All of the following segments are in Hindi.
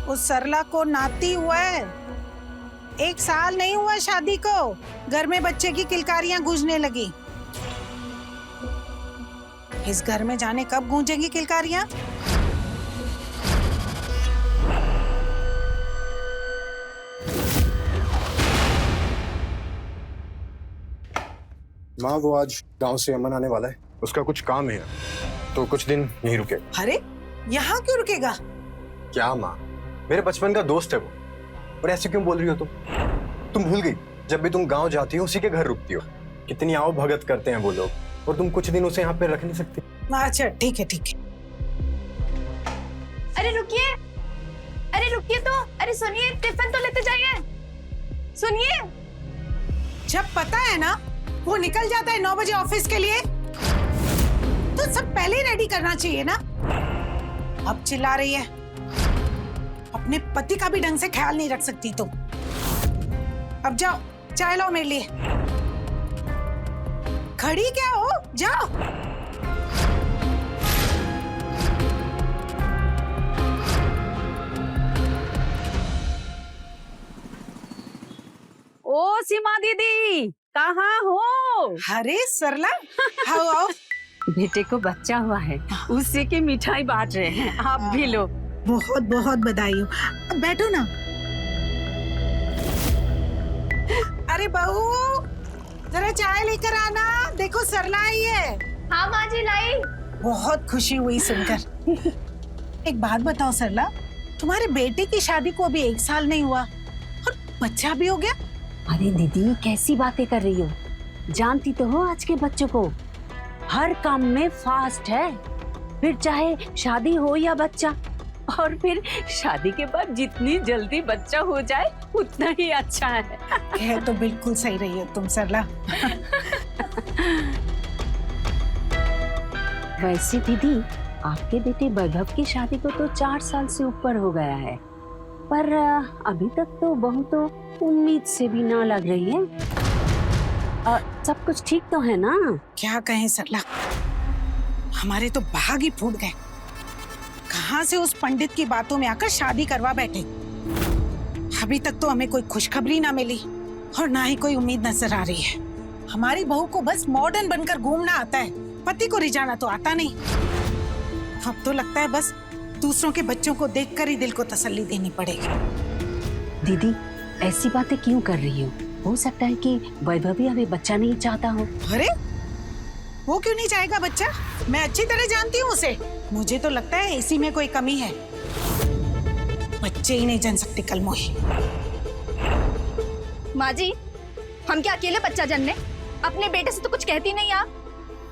उस सरला को नाती हुआ है। 1 साल नहीं हुआ शादी को, घर में बच्चे की किलकारियां गूंजने लगी। इस घर में जाने कब गूंजेंगी किलकारियां। माँ वो आज गांव से अमन आने वाला है, उसका कुछ काम है तो कुछ दिन यहीं रुकेगा। अरे यहाँ क्यों रुकेगा? क्या माँ, मेरे बचपन का दोस्त है वो। और ऐसे क्यों बोल रही हो तुम भूल गई जब भी तुम गांव जाती हो उसी के घर रुकती हो। कितनी आओ भगत करते हैं वो लोग, और तुम कुछ दिन उसे यहाँ पे रख नहीं सकती। अच्छा ठीक है ठीक है। अरे रुकिए, तो अरे सुनिए, टिफिन तो लेते जाइए। सुनिए, जब पता है ना वो निकल जाता है 9 बजे ऑफिस के लिए, तो सब पहले ही रेडी करना चाहिए ना। अब चिल्ला रही है। अपने पति का भी ढंग से ख्याल नहीं रख सकती तुम। अब जाओ चाय लाओ मेरे लिए। खड़ी क्या हो, जाओ। ओ सीमा दीदी, कहाँ हो? अरे सरला, आओ आओ। बेटे को बच्चा हुआ है, उसी की मिठाई बांट रहे हैं, आप भी लो। बहुत बहुत बधाई हो। अब बैठो ना। अरे बहू, जरा चाय लेकर आना, देखो सरला आई है। हाँ माँ जी लाई। बहुत खुशी हुई सुनकर। एक बात बताओ सरला, तुम्हारे बेटे की शादी को अभी 1 साल नहीं हुआ और बच्चा भी हो गया। अरे दीदी कैसी बातें कर रही हो, जानती तो हो आज के बच्चों को, हर काम में फास्ट है। फिर चाहे शादी हो या बच्चा, और फिर शादी के बाद जितनी जल्दी बच्चा हो जाए उतना ही अच्छा है। तो बिल्कुल सही रही हो तुम सरला। वैसे दीदी आपके बेटे वैभव की शादी को तो 4 साल से ऊपर हो गया है, पर अभी तक तो बहू तो उम्मीद से भी ना लग रही है। सब कुछ ठीक तो है ना? क्या कहें सरला, हमारे तो भाग ही फूट गए। कहां से उस पंडित की बातों में आकर शादी करवा बैठे। अभी तक तो हमें कोई खुशखबरी ना मिली और ना ही कोई उम्मीद नजर आ रही है। हमारी बहू को बस मॉडर्न बनकर घूमना आता है, पति को रिझाना तो आता नहीं। अब तो लगता है बस दूसरों के बच्चों को देखकर ही दिल को तसल्ली देनी पड़ेगी। दीदी ऐसी बातें क्यों कर रही हो सकता है कि वैभव भी अभी बच्चा नहीं चाहता हो। अरे वो क्यों नहीं चाहेगा बच्चा? मैं अच्छी तरह जानती हूँ उसे। मुझे तो लगता है इसी में कोई कमी है। बच्चे ही नहीं जन सकते कल मोही। माँ जी, हम क्या अकेले बच्चा जन्मे? अपने बेटे से तो कुछ कहती नहीं आप,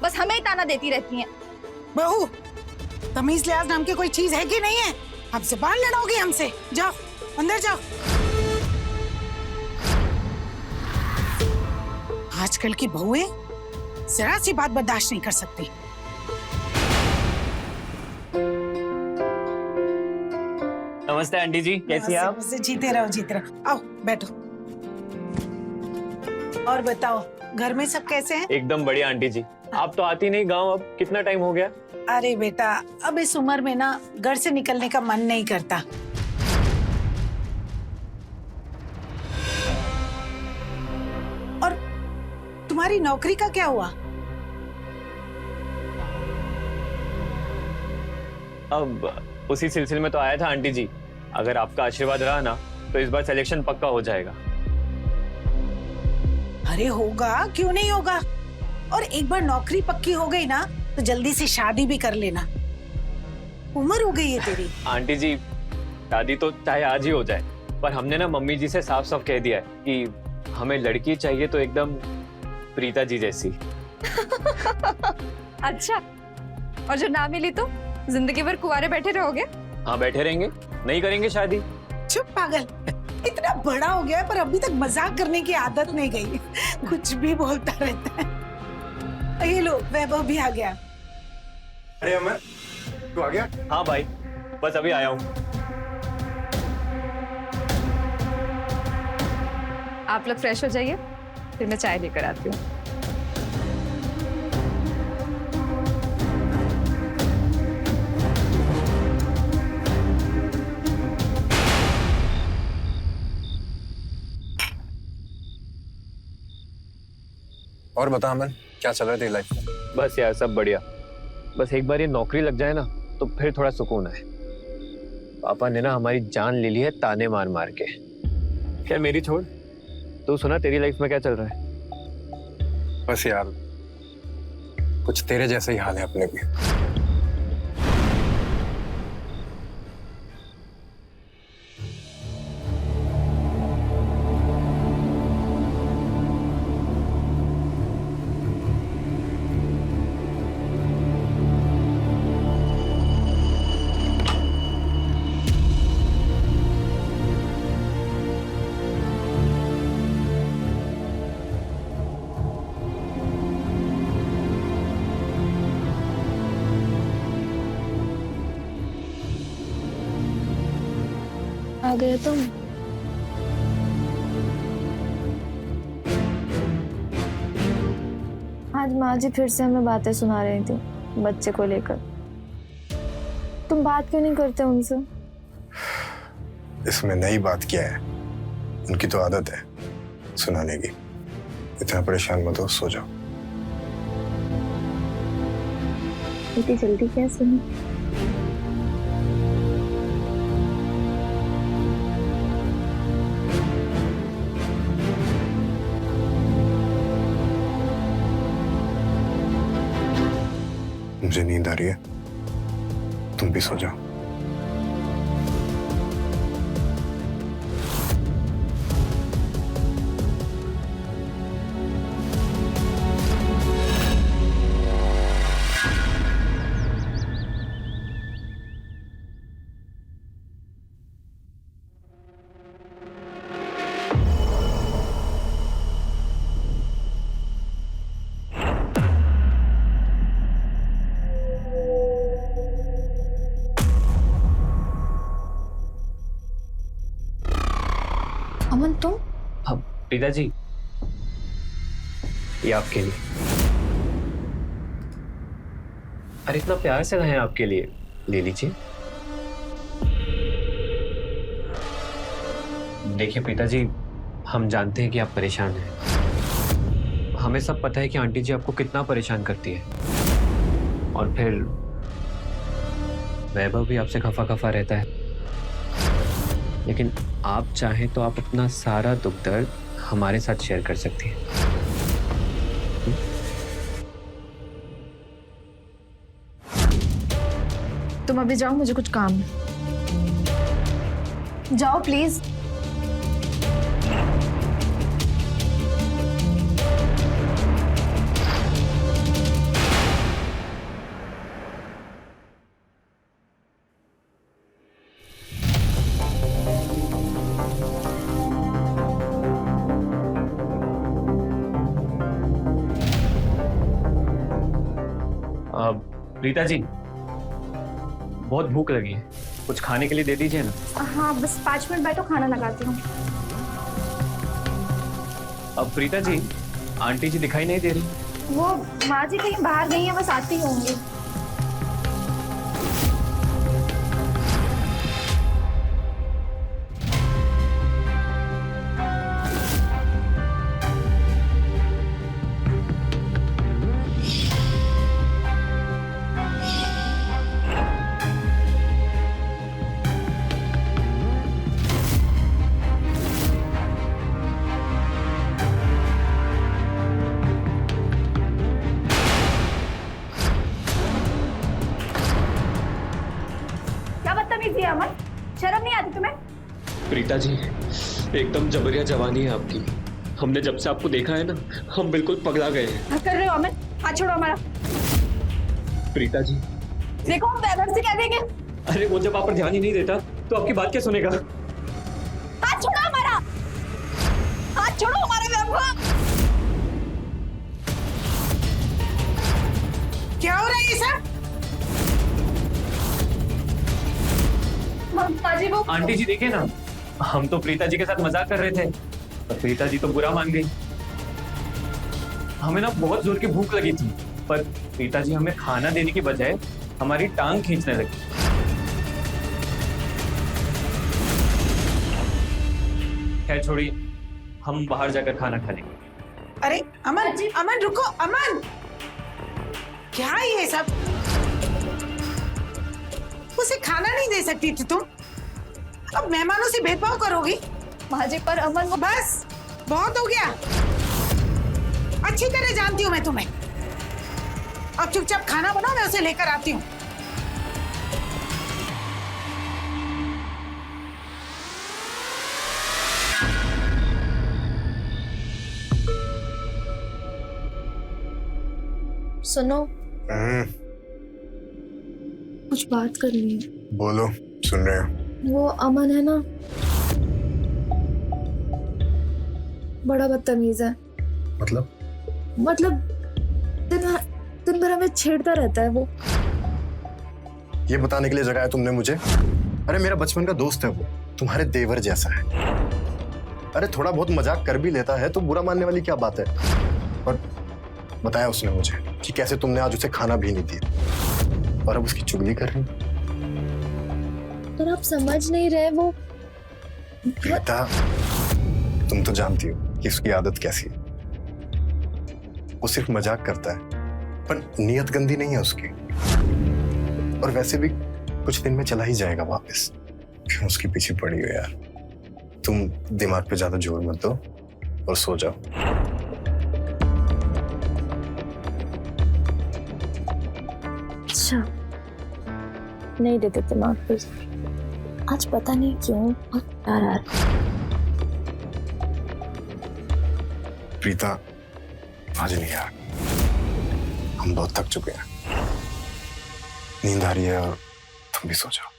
बस हमें ही ताना देती रहती हैं। बहू, तमीज लिहाज नाम की कोई चीज है कि नहीं है? अब जुबान लड़ाओगे हमसे? जाओ अंदर जाओ। आजकल की बहुएं जरा सी बात बर्दाश्त नहीं कर सकती। नमस्ते आंटी जी, कैसी हैं आप? जीते रहो। आओ बैठो। और बताओ घर में सब कैसे हैं? एकदम बढ़िया आंटी जी। आप तो आती नहीं गांव, अब कितना टाइम हो गया? अरे बेटा, अब इस उम्र में ना घर से निकलने का मन नहीं करता। और तुम्हारी नौकरी का क्या हुआ? अब उसी सिलसिले में तो आया था आंटी जी। अगर आपका आशीर्वाद रहा ना तो इस बार सिलेक्शन पक्का हो जाएगा। अरे होगा, क्यों नहीं होगा। और एक बार नौकरी पक्की हो गई ना तो जल्दी से शादी भी कर लेना। उम्र हो गई है तेरी। आंटी जी शादी तो चाहे आज ही हो जाए, पर हमने ना मम्मी जी से साफ साफ कह दिया है कि हमें लड़की चाहिए तो एकदम प्रीता जी जैसी। अच्छा, और जो ना मिली तो जिंदगी भर कुंवारे बैठे रहोगे? हाँ बैठे रहेंगे, नहीं करेंगे शादी। चुप पागल, इतना बड़ा हो गया है पर अभी तक मजाक करने की आदत नहीं गई। कुछ भी बोलता रहता है। ये लो वैभव भी आ गया। अरे अमर, तू आ गया? हाँ भाई, बस अभी आया हूँ। आप लोग फ्रेश हो जाइए, फिर मैं चाय लेकर आती हूँ। और बता अमन, क्या चल रहा है तेरी लाइफ में? बस यार सब बढ़िया। बस एक बार ये नौकरी लग जाए ना तो फिर थोड़ा सुकून है। पापा ने ना हमारी जान ले ली है ताने मार मार के। खैर मेरी छोड़, तू सुना तेरी लाइफ में क्या चल रहा है? बस यार कुछ तेरे जैसा ही हाल है अपने भी। आ गए तुम। आज माँ जी फिर से हमें बातें सुना रही थी बच्चे को लेकर। तुम बात क्यों नहीं करते उनसे? इसमें नई बात क्या है, उनकी तो आदत है सुनाने की। इतना परेशान मत हो, सो जाओ। इतनी जल्दी क्या सुनी? मुझे नींद आ रही है, तुम भी सो जाओ। अमन तुम? अब पिताजी ये आपके लिए। अरे इतना प्यार से लाए हैं आपके लिए, ले लीजिए। देखिए पिताजी, हम जानते हैं कि आप परेशान हैं। हमें सब पता है कि आंटी जी आपको कितना परेशान करती है, और फिर वैभव भी आपसे खफा खफा रहता है। लेकिन आप चाहें तो आप अपना सारा दुख दर्द हमारे साथ शेयर कर सकती हैं। तुम अभी जाओ, मुझे कुछ काम है। जाओ प्लीज। रीता जी, बहुत भूख लगी है, कुछ खाने के लिए दे दीजिए ना। हाँ बस 5 मिनट बैठो, खाना लगाती हूँ। अब प्रीता जी, आंटी जी दिखाई नहीं दे रही। वो माँ जी कहीं बाहर गई हैं, बस आती होंगी। अमन, शर्म नहीं आती तुम्हें? प्रीता जी, एकदम जबरिया जवानी है आपकी। हमने जब से आपको देखा है ना, हम बिल्कुल पगला गए हैं। क्या कर रहे हो अमन? हाथ छोड़ो हमारा। प्रीता जी देखो, हम वैभव से कह देंगे। अरे वो जब आप पर ध्यान ही नहीं देता तो आपकी बात क्या सुनेगा? हाथ छोड़ो हमारा, हाथ छोड़ो हमारे वैभव। क्या हो रहा है ये सब? माजी वो आंटी जी देखिए ना, हम तो प्रीता जी के साथ मजाक कर रहे थे, पर प्रीता जी तो बुरा मान गई। हमें ना बहुत जोर की भूख लगी थी, पर प्रीता जी हमें खाना देने की बजाय हमारी टांग खींचने लगी। खैर छोड़िए, हम बाहर जाकर खाना खा लेंगे। अरे अमन, अमन रुको, अमन, क्या है ये सब? उसे खाना नहीं दे सकती थी तुम? अब मेहमानों से भेदभाव करोगी? माँ जी पर अमन वो बस बहुत हो गया। अच्छी तरह जानती हूँ मैं तुम्हें। अब चुपचाप खाना बनाओ, मैं उसे लेकर आती हूँ। सुनो, कुछ बात करनी है। बोलो, सुन रहे हो। वो अमन है ना, बड़ा बदतमीज है। मतलब दिन भर हमें छेड़ता रहता है वो। ये बताने के लिए जगाया तुमने मुझे? अरे मेरा बचपन का दोस्त है वो, तुम्हारे देवर जैसा है। अरे थोड़ा बहुत मजाक कर भी लेता है तो बुरा मानने वाली क्या बात है। और बताया उसने मुझे कि कैसे तुमने आज उसे खाना भी नहीं दिया और अब उसकी चुगली कर रही। पर आप समझ नहीं रहे वो। प्रीता, तुम तो जानती हो कि उसकी आदत कैसी है। वो सिर्फ मजाक करता है पर नियत गंदी नहीं है उसकी। और वैसे भी कुछ दिन में चला ही जाएगा वापस। क्यों उसके पीछे पड़ी हो यार? तुम दिमाग पे ज्यादा जोर मत दो और सो जाओ। अच्छा, नहीं देते दिमाग पे। आज पता नहीं क्यों बहुत डर आ रहा है। प्रीता, आज नहीं यार, हम बहुत थक चुके हैं। नींद आ रही है और तुम भी सो जाओ।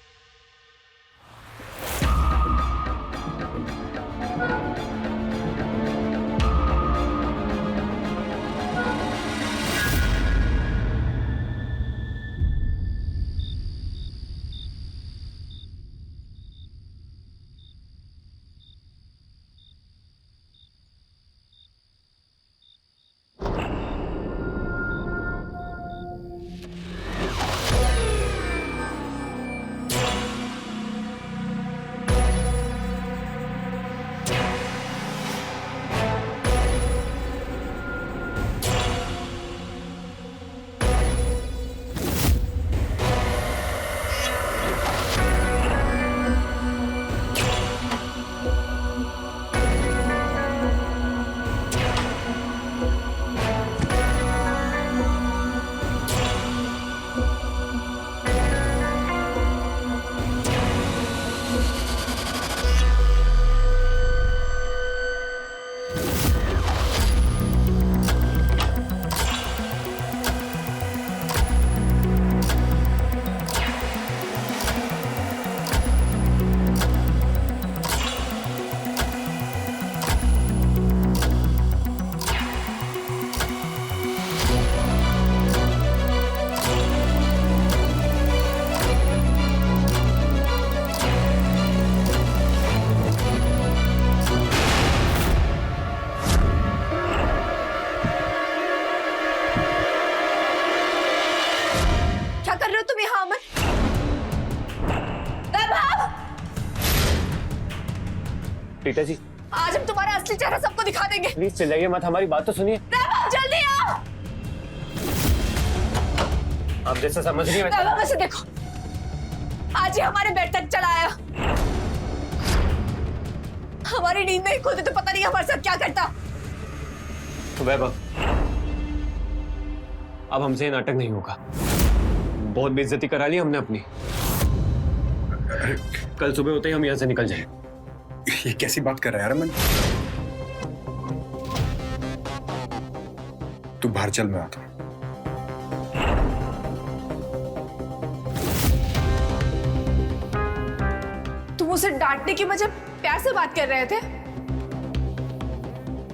प्रीता जी, आज हम तुम्हारा असली चेहरा सबको दिखा देंगे। प्लीज चिल्लाइए मत, हमारी बात तो सुनिए। वैभव, जल्दी आओ। आप जैसा समझ रही हैं वैभव, वैसे देखो, आज ही हमारे बेड तक चला आया। हमारी नींद नहीं खुलती तो पता नहीं हमारे साथ क्या करता। वैभव, अब हमसे ये नाटक नहीं होगा। बहुत बेइज्जती करा ली हमने अपनी। कल सुबह होते ही हम यहाँ से निकल जाएं। ये कैसी बात कर रहा है यार अमन? तू बाहर चल, मैं आता हूं। तुम उसे डांटने की बजाय प्यार से बात कर रहे थे।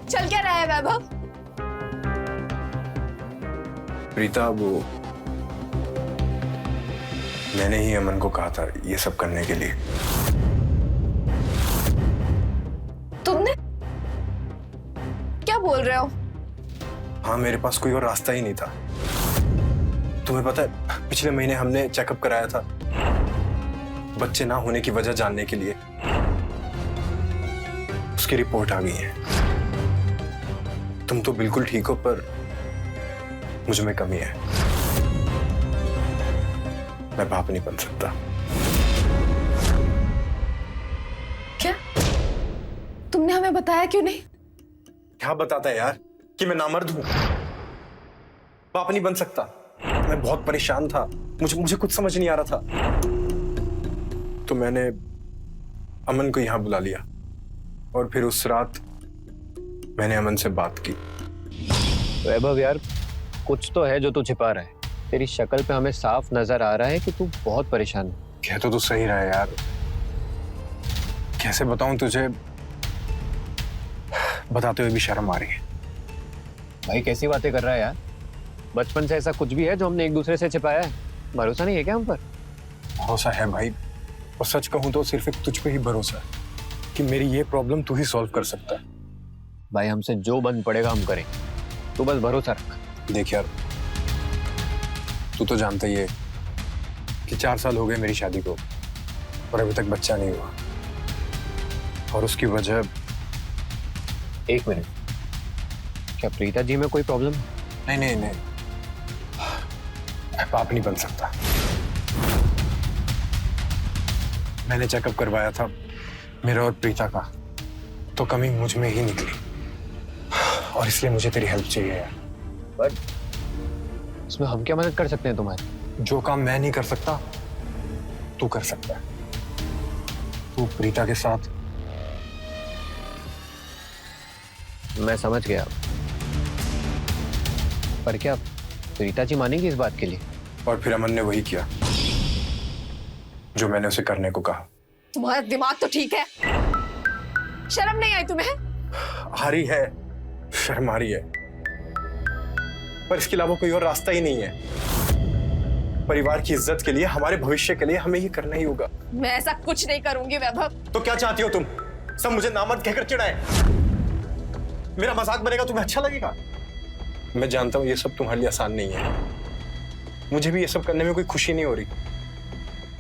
चल क्या रहा है वैभव? प्रीता, वो मैंने ही अमन को कहा था ये सब करने के लिए। तुमने? क्या बोल रहे हो? हाँ, मेरे पास कोई और रास्ता ही नहीं था। तुम्हें पता है, पिछले महीने हमने चेकअप कराया था बच्चे ना होने की वजह जानने के लिए। उसकी रिपोर्ट आ गई है। तुम तो बिल्कुल ठीक हो, पर मुझ में कमी है। मैं बाप नहीं बन सकता। क्या? तुमने हमें बताया क्यों नहीं? क्या बताता है यार कि मैं नामर्द हूं, बाप नहीं बन सकता। मैं बहुत परेशान था, मुझे कुछ समझ नहीं आ रहा था, तो मैंने अमन को यहां बुला लिया और फिर उस रात मैंने अमन से बात की। वैभव यार, कुछ तो है जो तू छिपा रहा है। तेरी शक्ल पे हमें साफ नजर आ रहा है कि तू बहुत परेशान है। कह तो तू सही रहा है यार, कैसे बताऊं तुझे, बताते हुए भी शर्म आ रही है। भाई कैसी बातें कर रहा है यार? बचपन से ऐसा कुछ भी है जो हमने एक दूसरे से छिपाया है? भरोसा नहीं है क्या हम पर? भरोसा है भाई, और सच कहूं तो सिर्फ एक तुझ पे ही भरोसा है कि मेरी ये प्रॉब्लम तू ही सॉल्व कर सकता है। भाई हमसे जो बन पड़ेगा हम करें, तू बस भरोसा रख। देख यार, तू तो जानता ही है कि 4 साल हो गए मेरी शादी को और अभी तक बच्चा नहीं हुआ, और उसकी वजह। एक मिनट, क्या प्रीता जी में कोई प्रॉब्लम है? नहीं नहीं नहीं, मैं बाप नहीं बन सकता। मैंने चेकअप करवाया था मेरा और प्रीता का, तो कमी मुझ में ही निकली, और इसलिए मुझे तेरी हेल्प चाहिए यार। बट इसमें हम क्या मदद कर सकते हैं तुम्हारी? जो काम मैं नहीं कर सकता तू कर सकता है। तू प्रीता के साथ। मैं समझ गया, पर क्या प्रीता जी मानेंगी इस बात के लिए? और फिर अमन ने वही किया जो मैंने उसे करने को कहा। तुम्हारा दिमाग तो ठीक है, शर्म नहीं आई तुम्हें? आ रही है, शर्म आ रही है, पर इसके अलावा कोई और रास्ता ही नहीं है। परिवार की इज्जत के लिए, हमारे भविष्य के लिए हमें ये करना ही होगा। मैं ऐसा कुछ नहीं करूंगी वैभव। तो क्या चाहती हो तुम? सब मुझे नामर्द कहकर चिढ़ाए? मेरा मजाक बनेगा, तुम्हें अच्छा लगेगा? मैं जानता हूं ये सब तुम्हारे लिए आसान नहीं है, मुझे भी ये सब करने में कोई खुशी नहीं हो रही,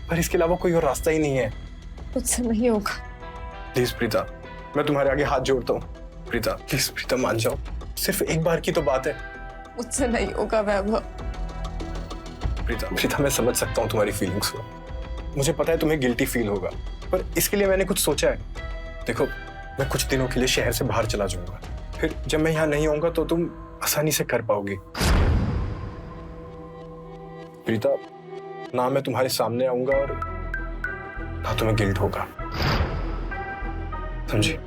पर इसके अलावा कोई और रास्ता ही नहीं है। मुझसे नहीं होगा। प्लीज प्रीता, मैं तुम्हारे आगे हाथ जोड़ता हूँ। प्रीता प्लीज, प्रीता मान जाओ, सिर्फ एक बार की तो बात है। मुझसे नहीं होगा वैभव। प्रीता प्रीता, मैं समझ सकता हूँ तुम्हारी फीलिंग्स को, मुझे पता है तुम्हें गिल्टी फील होगा, पर इसके लिए मैंने कुछ सोचा है। देखो, मैं कुछ दिनों के लिए शहर से बाहर चला जाऊंगा, फिर जब मैं यहाँ नहीं आऊंगा तो तुम आसानी से कर पाओगी। प्रीता, ना मैं तुम्हारे सामने आऊंगा और ना तुम्हें गिल्ट होगा, समझी?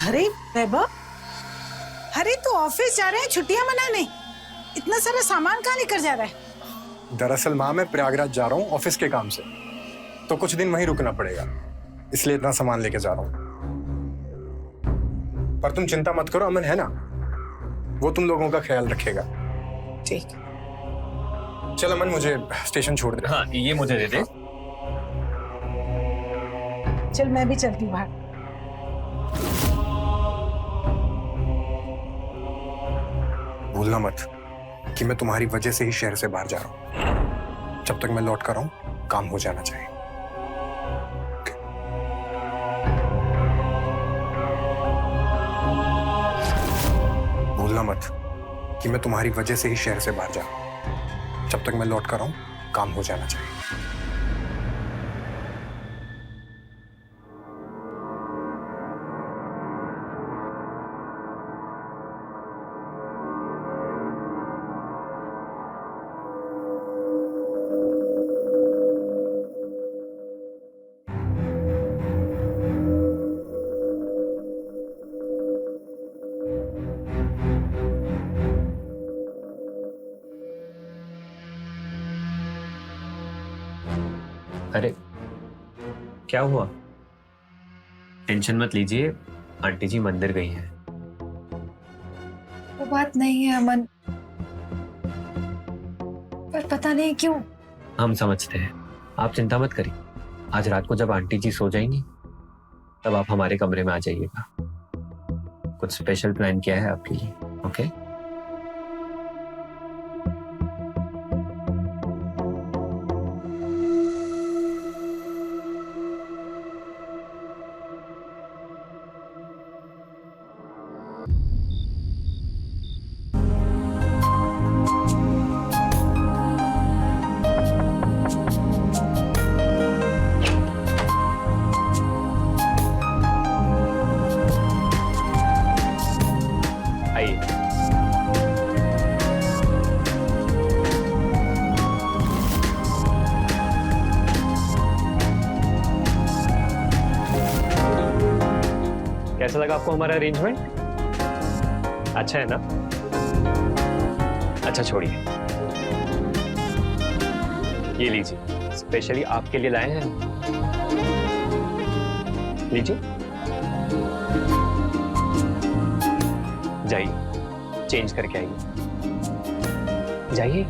अरे वैभव, अरे तू ऑफिस जा रहे हैं छुट्टियां मनाने? इतना सारा सामान कहाँ लेकर जा रहा है? दरअसल माँ, मैं प्रयागराज जा रहा हूँ ऑफिस के काम से, तो कुछ दिन वहीं रुकना पड़ेगा, इसलिए इतना सामान लेके जा रहा हूँ। पर तुम चिंता मत करो, अमन है ना, वो तुम लोगों का ख्याल रखेगा। ठीक। चल अमन, मुझे स्टेशन छोड़ दे। हाँ, ये मुझे दे दे। चल मैं भी चलती हूँ बाहर। भूलना मत कि मैं तुम्हारी वजह से ही शहर से बाहर जा रहा हूं। जब तक मैं लौट कर आऊं, काम हो जाना चाहिए। भूलना मत कि मैं तुम्हारी वजह से ही शहर से बाहर जा रहा हूं। जब तक मैं लौट कर आऊं, काम हो जाना चाहिए। अरे क्या हुआ? टेंशन मत लीजिए, आंटी जी मंदिर गई हैं। वो बात नहीं है अमन, पर पता नहीं क्यों। हम समझते हैं, आप चिंता मत करिए। आज रात को जब आंटी जी सो जाएंगी तब आप हमारे कमरे में आ जाइएगा। कुछ स्पेशल प्लान किया है आपके लिए। ओके आइए। कैसा लगा आपको हमारा अरेंजमेंट? अच्छा है ना? अच्छा छोड़िए, ये लीजिए, स्पेशली आपके लिए लाए हैं। लीजिए, जाइए चेंज करके आइए, जाइए।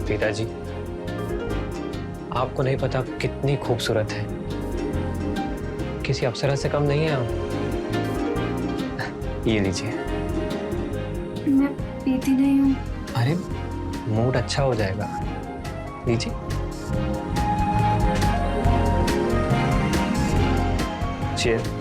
पिताजी, आपको नहीं पता कितनी खूबसूरत है, किसी अप्सरा से कम नहीं है आप। ये लीजिए। मैं पीती नहीं हूँ। अरे मूड अच्छा हो जाएगा, लीजिए। चीयर।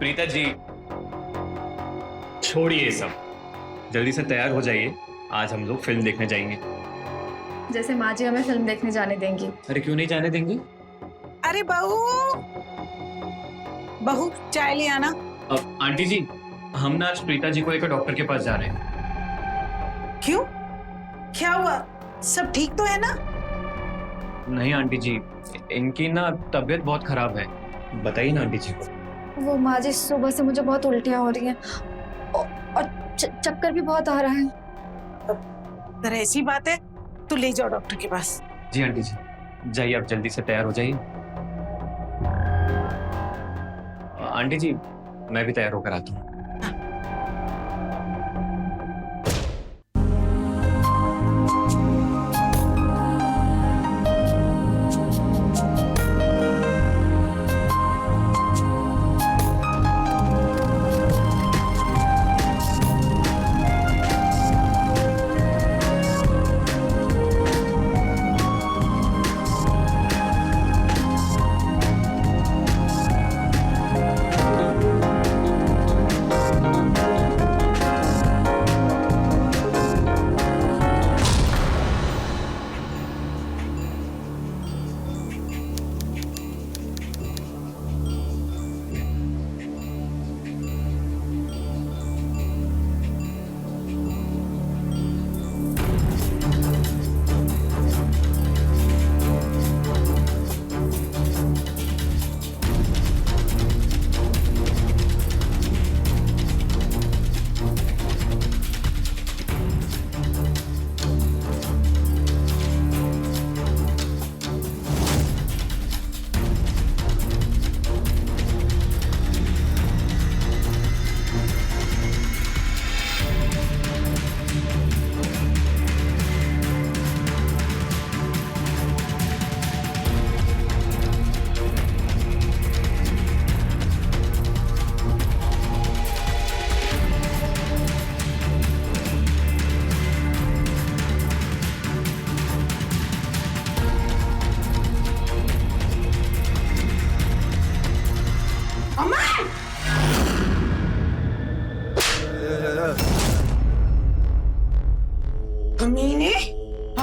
प्रीता जी, छोड़िए सब, जल्दी से तैयार हो जाइए, आज हम लोग फिल्म देखने जाएंगे। जैसे माँ जी हमें फिल्म देखने जाने देंगी। अरे क्यों नहीं जाने देंगे? अरे बहू, बहू चाय ले आना। आंटी जी, हम ना आज प्रीता जी को लेकर डॉक्टर के पास जा रहे हैं। क्यों, क्या हुआ? सब ठीक तो है ना? नहीं आंटी जी, इनकी ना तबीयत बहुत खराब है। बताइए ना आंटी जी को। वो माँ जी, सुबह से मुझे बहुत उल्टियाँ हो रही हैं और चक्कर भी बहुत आ रहा है। अगर ऐसी बात है तो ले जाओ डॉक्टर के पास। जी आंटी जी, जाइए आप जल्दी से तैयार हो जाइए। आंटी जी, मैं भी तैयार होकर आता हूँ।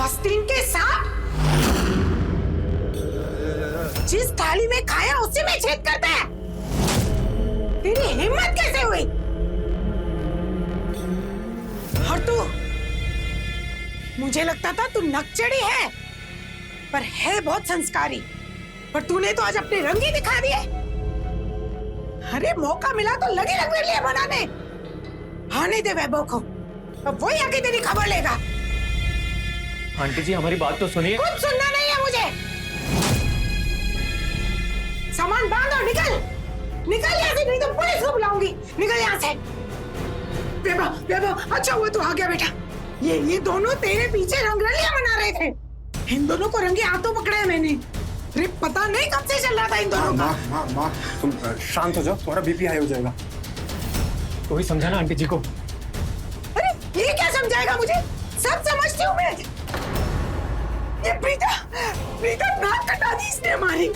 आस्तीन के सांप, जिस थाली में खाया उसी में छेद करता है। तेरी हिम्मत कैसे हुई? और तू, मुझे लगता था तू नकचड़ी है, पर है बहुत संस्कारी। पर तूने तो आज अपने रंग ही दिखा दिए। अरे मौका मिला तो लगे रंगरेलियां बनाने। आने दे वैभव को, अब वही आके तेरी खबर लेगा। आंटी जी हमारी बात तो सुनिए। कुछ सुनना नहीं है मुझे। सामान बांध और निकल, निकल यहाँ से, नहीं तो पुलिस को बुलाऊंगी। निकल यहाँ से। वैभव, वैभव, अच्छा हुआ तू आ गया बेटा। ये दोनों तेरे पीछे रंगरलियां बना रहे थे। इन दोनों को रंगे हाथों पकड़ा है मैंने। अरे पता नहीं कब से चल रहा था इन दोनों का। माँ, तुम शांत हो जाओ, तुम्हारा बीपी हाई हो जाएगा। तो ही समझा ना आंटी जी को। अरे ये क्या समझाएगा मुझे? सब समझती हूँ मैं। ये प्रीता नाक कटा दी इसने हमारी।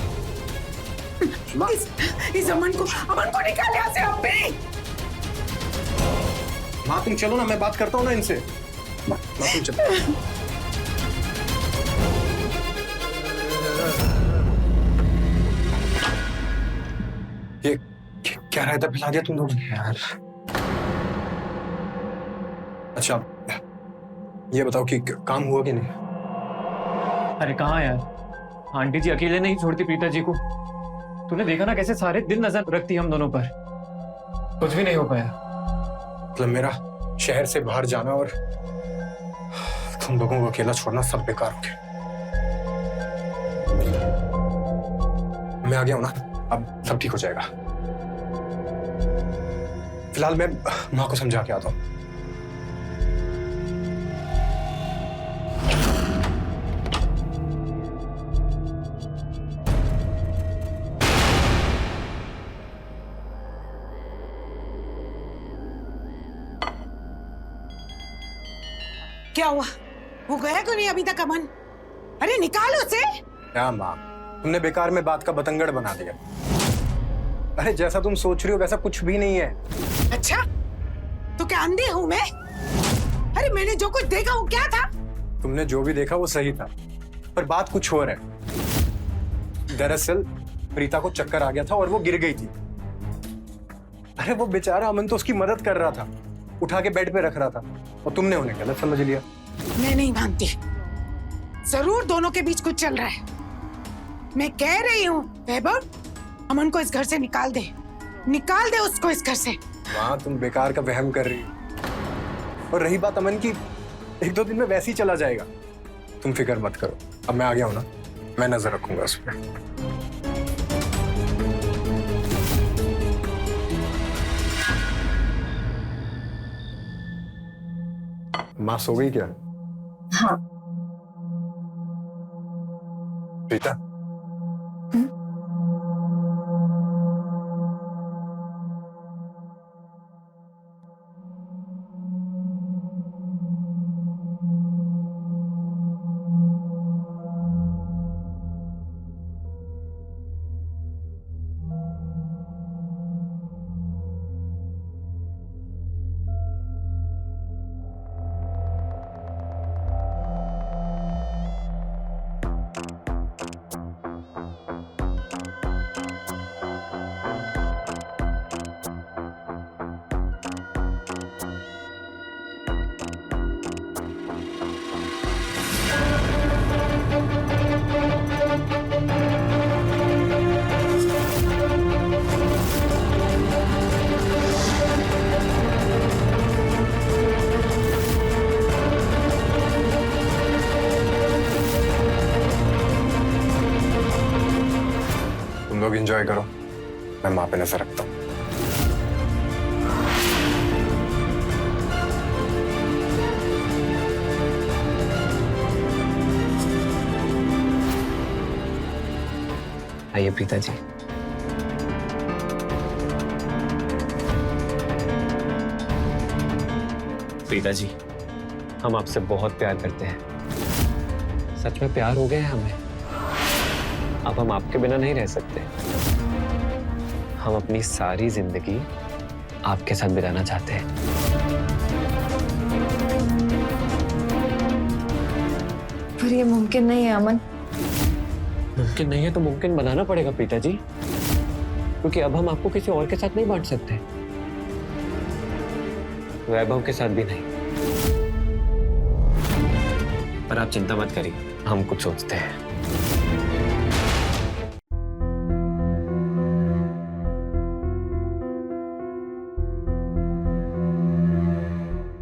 इस अमन को निकाल यहाँ से अब भी। माँ तुम चलो ना, मैं बात करता हूँ ना इनसे। माँ तुम चलो। ये क्या रायता पिला दिया तुम लोगों ने यार। अच्छा ये बताओ कि काम हुआ कि नहीं? अरे कहाँ यार, आंटी जी अकेले नहीं छोड़ती प्रीता जी को। तूने देखा ना कैसे सारे दिन नजर रखती हम दोनों पर। कुछ भी नहीं हो पाया। मतलब मेरा शहर से बाहर जाना और तुम लोगों को अकेला छोड़ना सब बेकार हो गया। मैं आ गया हूं ना, अब सब ठीक हो जाएगा। फिलहाल मैं माँ को समझा के आता हूं। क्या हुआ? वो गया क्यों नहीं अभी तक अमन? अरे निकालो उसे। क्या माँ, तुमने बेकार में बात का बतंगड़ बना दिया। अरे जैसा तुम सोच रही हो वैसा कुछ भी नहीं है। अच्छा तो क्या अंधी हूं मैं? अरे मैंने जो कुछ देखा वो क्या था? तुमने जो भी देखा वो सही था, पर बात कुछ और है। दरअसल प्रीता को चक्कर आ गया था और वो गिर गई थी। अरे वो बेचारा अमन तो उसकी मदद कर रहा था, उठा के बेड पे रख रहा था, और तुमने उन्हें गलत समझ लिया। मैं नहीं मानती। जरूर दोनों के बीच कुछ चल रहा है। मैं कह रही हूँ वैभव, अमन को इस घर से निकाल दे, निकाल दे उसको इस घर से। माँ तुम बेकार का वहम कर रही हो। और रही बात अमन की, 1-2 दिन में वैसे ही चला जाएगा। तुम फिक्र मत करो, अब मैं आ गया हूं ना, मैं नजर रखूंगा उस पर। माँ सो गई क्या? हाँ। प्रीता, लोग एंजॉय करो, मैं माँ पे नजर रखता हूँ। आइए प्रीता जी। प्रीता जी, हम आपसे बहुत प्यार करते हैं। सच में प्यार हो गया है हमें। अब हम आपके बिना नहीं रह सकते। हम अपनी सारी जिंदगी आपके साथ बिताना चाहते हैं। पर ये मुमकिन नहीं है अमन। मुमकिन नहीं है तो मुमकिन बनाना पड़ेगा प्रीता जी, क्योंकि अब हम आपको किसी और के साथ नहीं बांट सकते, वैभव के साथ भी नहीं। पर आप चिंता मत करिए, हम कुछ सोचते हैं।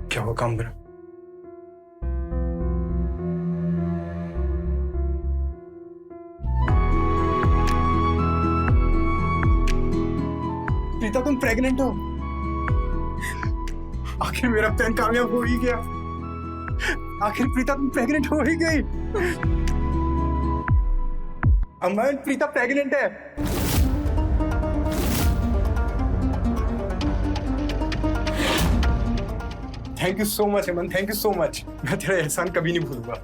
क्या हुआ काम मेरा? प्रीता तुम प्रेग्नेंट हो? आखिर मेरा प्लान कामयाब हो ही गया। आखिर प्रीता तुम प्रेग्नेंट हो ही गई। अमन, प्रीता प्रेग्नेंट है। Thank you so much Aman, thank you so much. मैं तेरा एहसान कभी नहीं भूलूंगा।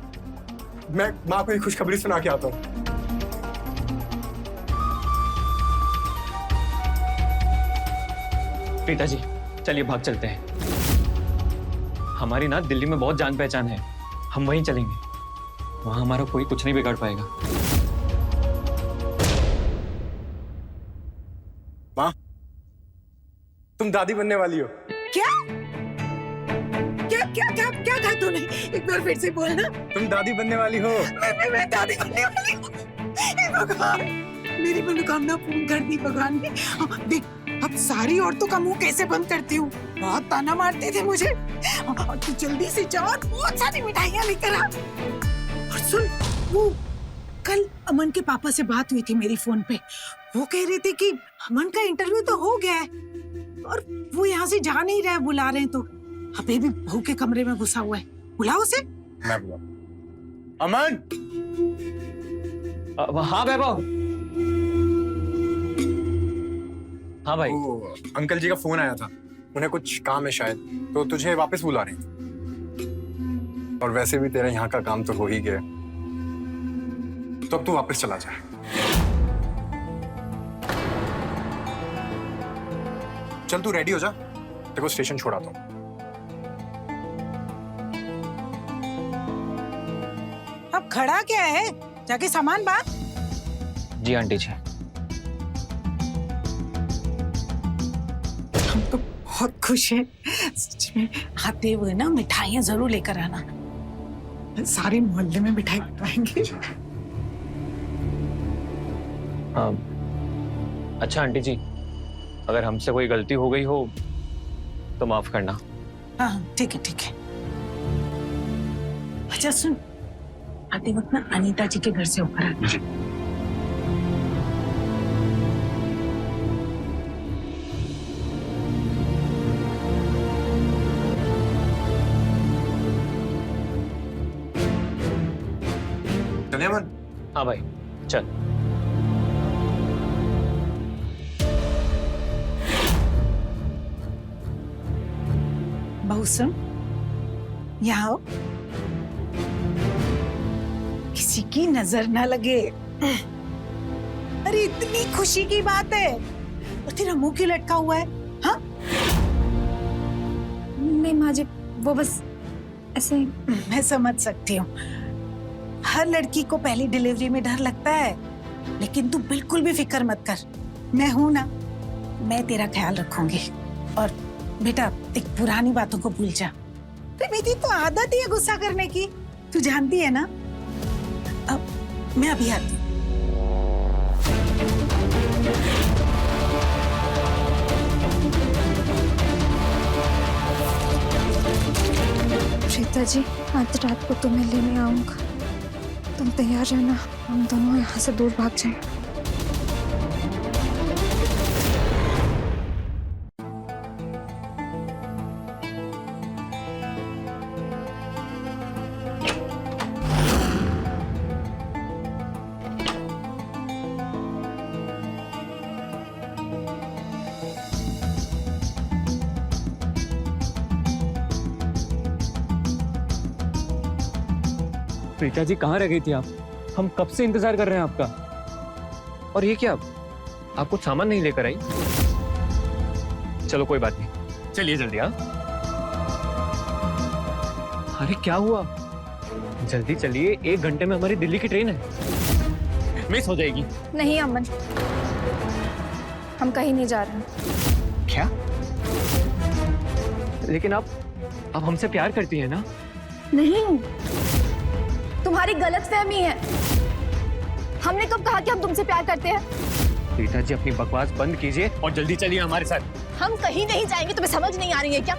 मैं माँ को एक खुशखबरी सुना के आता हूँ। प्रीता जी चलिए भाग चलते हैं। हमारी ना दिल्ली में बहुत जान पहचान है, हम वहीं चलेंगे, वहां हमारा कोई कुछ नहीं बिगाड़ पाएगा। माँ, तुम दादी बनने वाली हो। क्या क्या क्या क्या क्या कहा तूने? एक बार फिर से बोलना। तुम दादी बनने वाली हो। मैं दादी बनने वाली हूँ। हे भगवान, मेरी मनोकामना पूर्ण कर दी भगवान ने। देख, अब सारी औरतों का मुंह कैसे बंद करती हूँ। बहुत ताना मारते थे मुझे। और तू जल्दी से जा और बहुत सारी मिठाइयाँ लेकर आ। और सुन, वो कल अमन के पापा से बात हुई थी मेरी फोन पे। वो कह रहे थे कि अमन का इंटरव्यू तो हो गया है और वो यहाँ से जा नहीं रहे, बुला रहे हैं। तो अभी भी बहू के कमरे में घुसा हुआ है, बुलाओ उसे। मैं बुला। अमन, हाँ वैभव। हाँ भाई। वो अंकल जी का फोन आया था, उन्हें कुछ काम है शायद, तो तुझे वापस बुला रहे हैं। और वैसे भी तेरा यहाँ का काम तो हो ही गया, तो अब तू वापस चला जा। चल तू रेडी हो जा, तेरे को स्टेशन छोड़ाता हूँ। अब खड़ा क्या है, जाके सामान बांध। जी आंटी जी। हम तो बहुत खुश हैं। सच में आते हुए ना मिठाइयाँ जरूर लेकर आना, सारे मोहल्ले में मिठाई खिलाएंगे। अच्छा आंटी जी, अगर हमसे कोई गलती हो गई हो तो माफ करना। हाँ ठीक है ठीक है। अच्छा सुन, आते वक्त ना अनीता जी के घर से होकर आना। जी। चले अमन। हाँ भाई चल। बहू सुन, यहाँ आओ, किसी की नजर ना लगे। अरे इतनी खुशी की बात है, और तेरा मुंह क्यों लटका हुआ है? हाँ नहीं माँ जी, वो बस ऐसे ही। मैं समझ सकती हूँ, हर लड़की को पहली डिलीवरी में डर लगता है, लेकिन तू बिल्कुल भी फिक्र मत कर, मैं हूं ना, मैं तेरा ख्याल रखूंगी। और बेटा एक पुरानी बातों को भूल जा। अरे मेरी तो आदत ही है गुस्सा करने की, तू जानती है ना। अब मैं अभी आती हूँ। प्रीता जी, आज रात को तुम्हें लेने आऊंगा, तुम तैयार रहना, हम दोनों यहाँ से दूर भाग जाएं। प्रीता जी कहाँ रह गई थी आप? हम कब से इंतजार कर रहे हैं आपका। और ये क्या, आप कुछ सामान नहीं लेकर आई? चलो कोई बात नहीं, चलिए जल्दी। हाँ अरे क्या हुआ? जल्दी चलिए, 1 घंटे में हमारी दिल्ली की ट्रेन है, मिस हो जाएगी। नहीं अमन, हम कहीं नहीं जा रहे हैं। क्या? लेकिन आप हमसे प्यार करती है ना? नहीं, तुम्हारी गलतफहमी है। हमने कब कहा कि हम तुमसे प्यार करते हैं? प्रीता जी अपनी बकवास बंद कीजिए और जल्दी चलिए हमारे साथ। हम कहीं नहीं जाएंगे, तुम्हें समझ नहीं आ रही है क्या?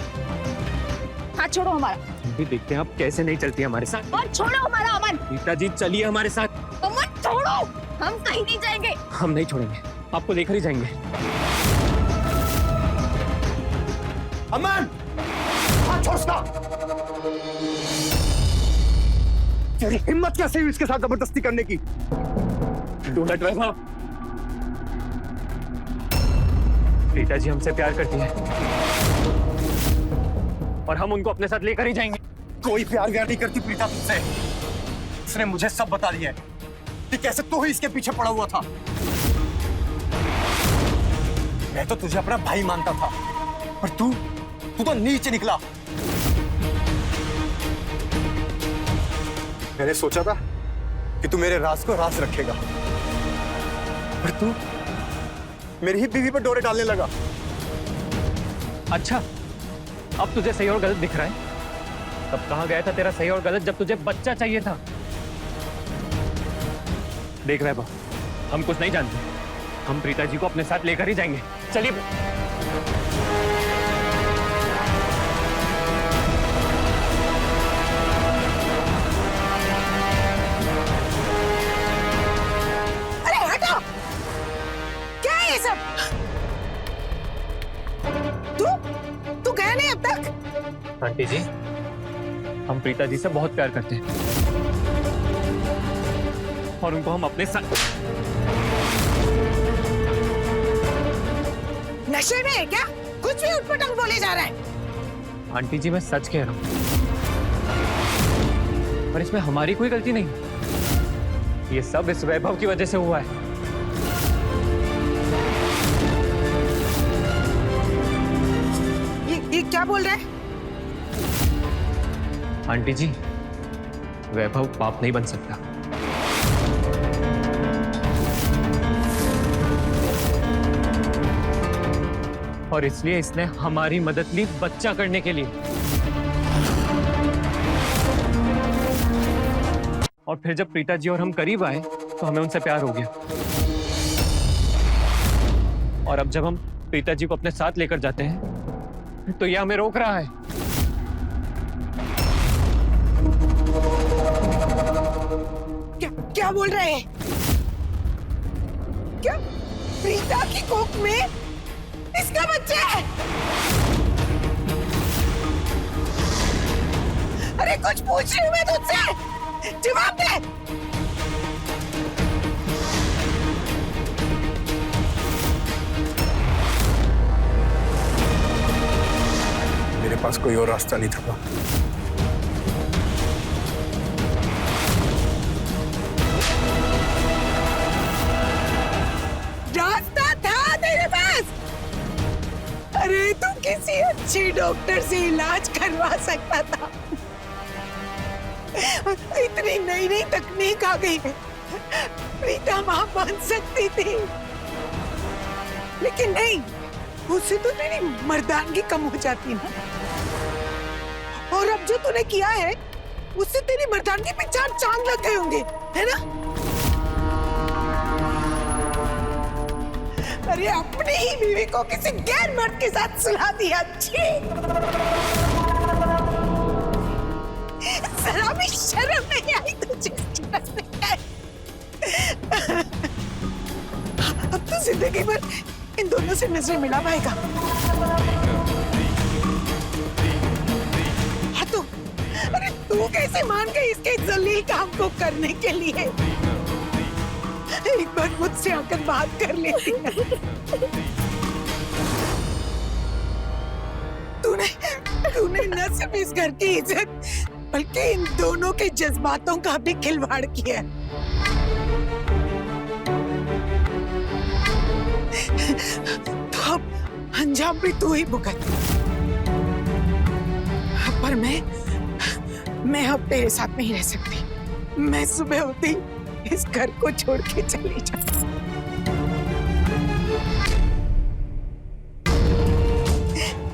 हाथ छोड़ो हमारा। हम भी देखते हैं आप कैसे नहीं चलती हमारे साथ। और छोड़ो हमारा अमन। प्रीता जी चलिए हमारे साथ। अमन छोड़ो, हम कहीं नहीं जाएंगे। हम नहीं छोड़ेंगे, आपको लेकर ही जाएंगे। अमन, हाथ छोड़ उसका। तेरी हिम्मत कैसे हुई इसके साथ जबरदस्ती करने की? डोंट वैभव। प्रीता जी हमसे प्यार करती है और हम उनको अपने साथ लेकर ही जाएंगे। कोई प्यार व्यार नहीं करती प्रीता तुझसे। उसने मुझे सब बता दिया है कि कैसे तू ही इसके पीछे पड़ा हुआ था। मैं तो तुझे अपना भाई मानता था, पर तू तो नीचे निकला। मैंने सोचा था कि तू मेरे राज को राज रखेगा, पर तू मेरी ही बीवी पर डोरे डालने लगा। अच्छा, अब तुझे सही और गलत दिख रहा है? तब कहाँ गया था तेरा सही और गलत जब तुझे बच्चा चाहिए था? देख वैभव, हम कुछ नहीं जानते, हम प्रीता जी को अपने साथ लेकर ही जाएंगे। चलिए। अरे हटो, क्या है ये सब? तू गया नहीं अब तक? आंटी जी, हम प्रीता जी से बहुत प्यार करते हैं और उनको हम अपने साथ। नशे में है क्या? कुछ भी उठपटांग बोले जा रहा है। आंटी जी मैं सच कह रहा हूं, पर इसमें हमारी कोई गलती नहीं। ये सब इस वैभव की वजह से हुआ है। ये क्या बोल रहा है? आंटी जी, वैभव पाप नहीं बन सकता। और इसलिए इसने हमारी मदद ली बच्चा करने के लिए। और फिर जब प्रीता जी और हम करीब आए तो हमें उनसे प्यार हो गया। और अब जब हम प्रीता जी को अपने साथ लेकर जाते हैं तो यह हमें रोक रहा है। क्या बोल रहे हैं? क्या प्रीता की कोख में इसका बच्चा है? अरे कुछ पूछ रही हूँ मैं तुझसे, जवाब दे। मेरे पास कोई और रास्ता नहीं था। रास्ता था तेरे पास? अरे तू किसी अच्छे डॉक्टर से इलाज करवा सकता था। इतनी नई नई तकनीक आ गई है, प्रीता मां बन सकती थी, लेकिन नहीं, उससे तो तेरी मर्दानगी कम हो जाती ना। और अब जो तूने किया है उससे तेरी मर्दानगी पे 4 चांद लग गए होंगे, है ना? अरे अपनी ही बीवी को किसी गैर मर्द के साथ सुला दिया। छी, जरा भी शर्म नहीं आई तुझे? अब तो जिंदगी भर इन दोनों से नजरें मिला पाएगा। हाँ तो, अरे तू कैसे मान गई इसके जलील काम को करने के लिए? एक बार मुझसे आकर बात कर लेती है। तूने न सिर्फ इस घर की इज्जत बल्कि इन दोनों के जज्बातों का भी खिलवाड़ किया। तो अब अंजाम भी तू ही भुगत। पर मैं अब तेरे साथ नहीं रह सकती। मैं सुबह होती इस घर को छोड़ के चली जाऊं।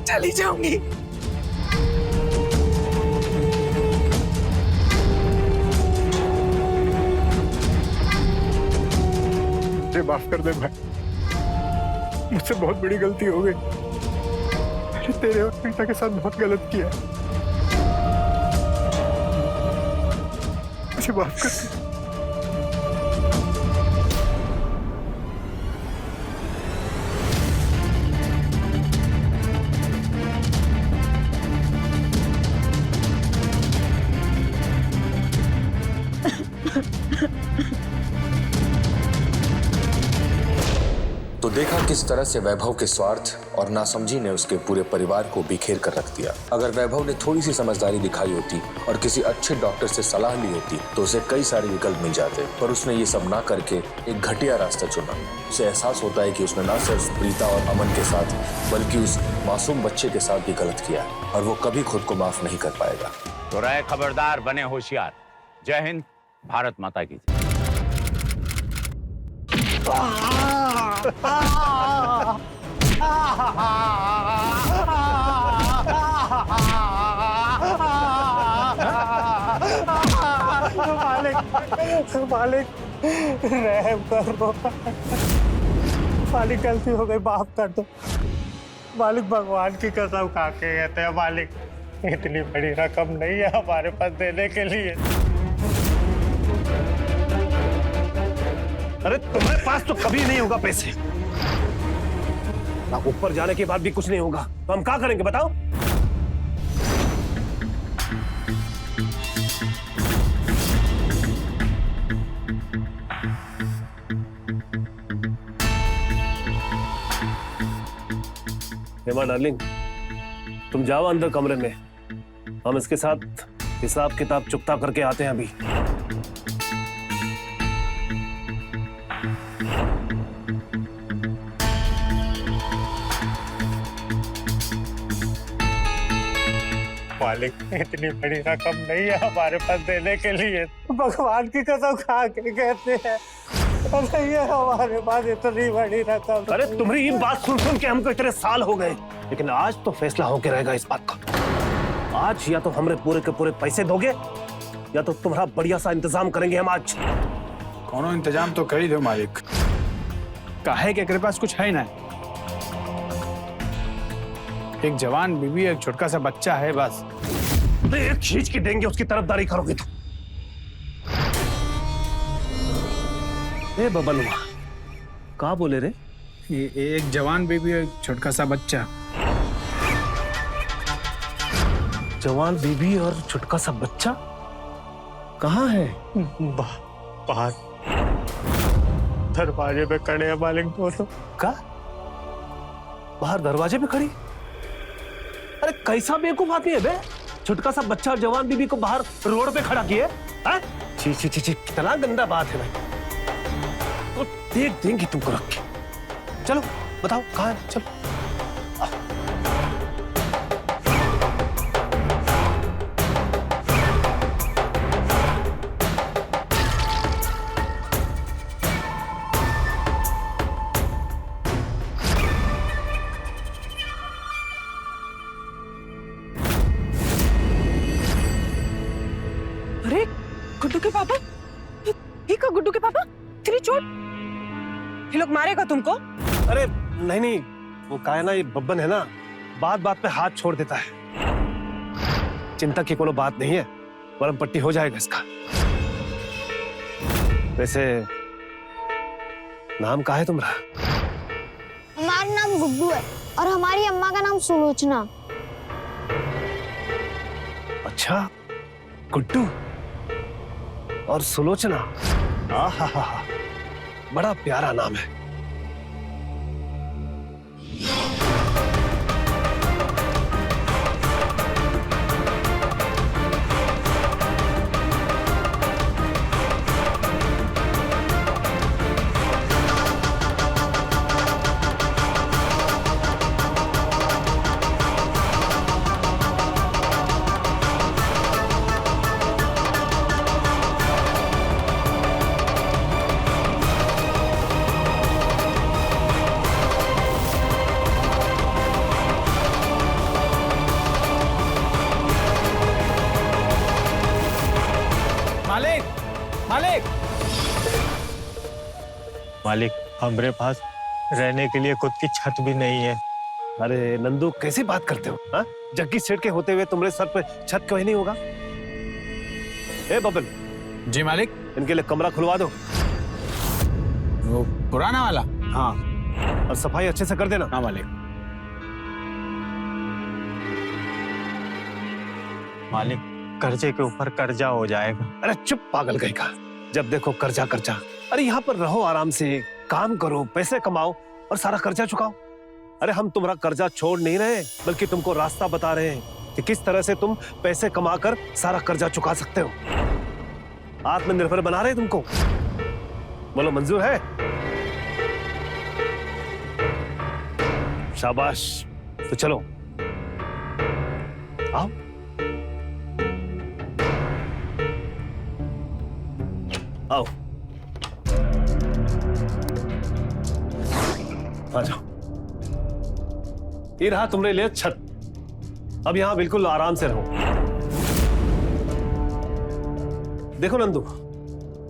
चली जाऊंगी। मुझे माफ कर दे भाई, मुझसे बहुत बड़ी गलती हो गई। मैंने तेरे और प्रीता के साथ बहुत गलत किया। मुझे माफ कर दे। तो देखा किस तरह से वैभव के स्वार्थ और नासमझी ने उसके पूरे परिवार को बिखेर कर रख दिया। अगर वैभव ने थोड़ी सी समझदारी दिखाई होती और किसी अच्छे डॉक्टर से सलाह ली होती तो उसे कई सारे विकल्प मिल जाते, पर उसने ये सब ना करके एक घटिया रास्ता चुना। उसे एहसास होता है कि उसने ना सिर्फ प्रीता और अमन के साथ बल्कि उस मासूम बच्चे के साथ भी गलत किया और वो कभी खुद को माफ नहीं कर पाएगा। तो रहे खबरदार, बने होशियार। जय हिंद, भारत माता की। मालिक रहम करो, मालिक गलती हो गई, माफ कर दो मालिक। भगवान की कसम खा के कहते हैं मालिक, इतनी बड़ी रकम नहीं है हमारे पास देने के लिए। अरे तुम्हारे पास तो कभी नहीं होगा पैसे, ना ऊपर जाने के बाद भी कुछ नहीं होगा, तो हम क्या करेंगे बताओ? हेमा डार्लिंग, तुम जाओ अंदर कमरे में, हम इसके साथ हिसाब किताब चुकता करके आते हैं अभी। मालिक इतनी बड़ी रकम नहीं है हमारे पास देने के लिए, भगवान की कसम खा के कहते हैं नहीं है हमारे पास इतनी बड़ी रकम। अरे तुम्हारी ये बात सुन सुन के हमको इतने साल हो गए, लेकिन आज तो फैसला होके रहेगा इस बात का। आज या तो हमरे पूरे के पूरे पैसे दोगे या तो तुम्हारा बढ़िया सा इंतजाम करेंगे हम आज। कोनो इंतजाम तो कर ही दो मालिक, काहे के एकरे पास कुछ है ना। एक जवान बीवी, एक छोटका सा बच्चा है बस। एक खींच के देंगे उसकी तरफदारी करोगे तो। ए बबलुआ, कहाँ बोले रे? एक जवान बीवी, एक छोटका सा बच्चा। जवान बीवी और छोटका सा बच्चा कहाँ है? बाहर दरवाजे पे खड़े हैं मालिक दोनों। का बाहर दरवाजे पे खड़ी? अरे कैसा बेवकूफ आदमी है बे, छोटका सा बच्चा और जवान बीबी को बाहर रोड पे खड़ा किए। छी छी छी छी, कितना गंदा बात है भाई। तो देख देंगे तुमको रख के। चलो बताओ कहाँ है, चलो। अरे गुड्डू के पापा, ये का गुड्डू के पापा, तेरी चोट, ये लोग मारेगा तुमको? अरे नहीं नहीं, वो का है ना, ये बब्बन है ना, बात बात पे हाथ छोड़ देता है। चिंता की कोनो बात नहीं है, मरहम पट्टी हो जाएगा इसका। वैसे नाम का है तुम्हारा? हमारा नाम गुड्डू है और हमारी अम्मा का नाम सुलोचना। अच्छा, गुड्डू और सुलोचना, आहा, बड़ा प्यारा नाम है। मालिक मालिक हमारे पास रहने के लिए खुद की छत भी नहीं है। अरे नंदू कैसी बात करते हो? हाँ, जग्गी सेठ के होते हुए तुम्हारे सर पे छत क्यों ही नहीं होगा? ए बबन, जी मालिक। इनके लिए कमरा खुलवा दो। वो पुराना वाला? हाँ, और सफाई अच्छे से कर देना। हाँ मालिक। मालिक कर्जे के ऊपर कर्जा हो जाएगा। अरे चुप पागल कहीं का, जब देखो कर्जा कर्जा। अरे यहाँ पर रहो आराम से, काम करो, पैसे कमाओ और सारा कर्जा चुकाओ। अरे हम तुम्हारा कर्जा छोड़ नहीं रहे, बल्कि तुमको रास्ता बता रहे हैं कि किस तरह से तुम पैसे कमाकर सारा कर्जा चुका सकते हो। आत्मनिर्भर बना रहे तुमको। बोलो मंजूर है? शाबाश, तो चलो आओ। आओ आ जाओ। ये रहा तुमने लिए छत। अब यहां बिल्कुल आराम से रहो। देखो नंदू,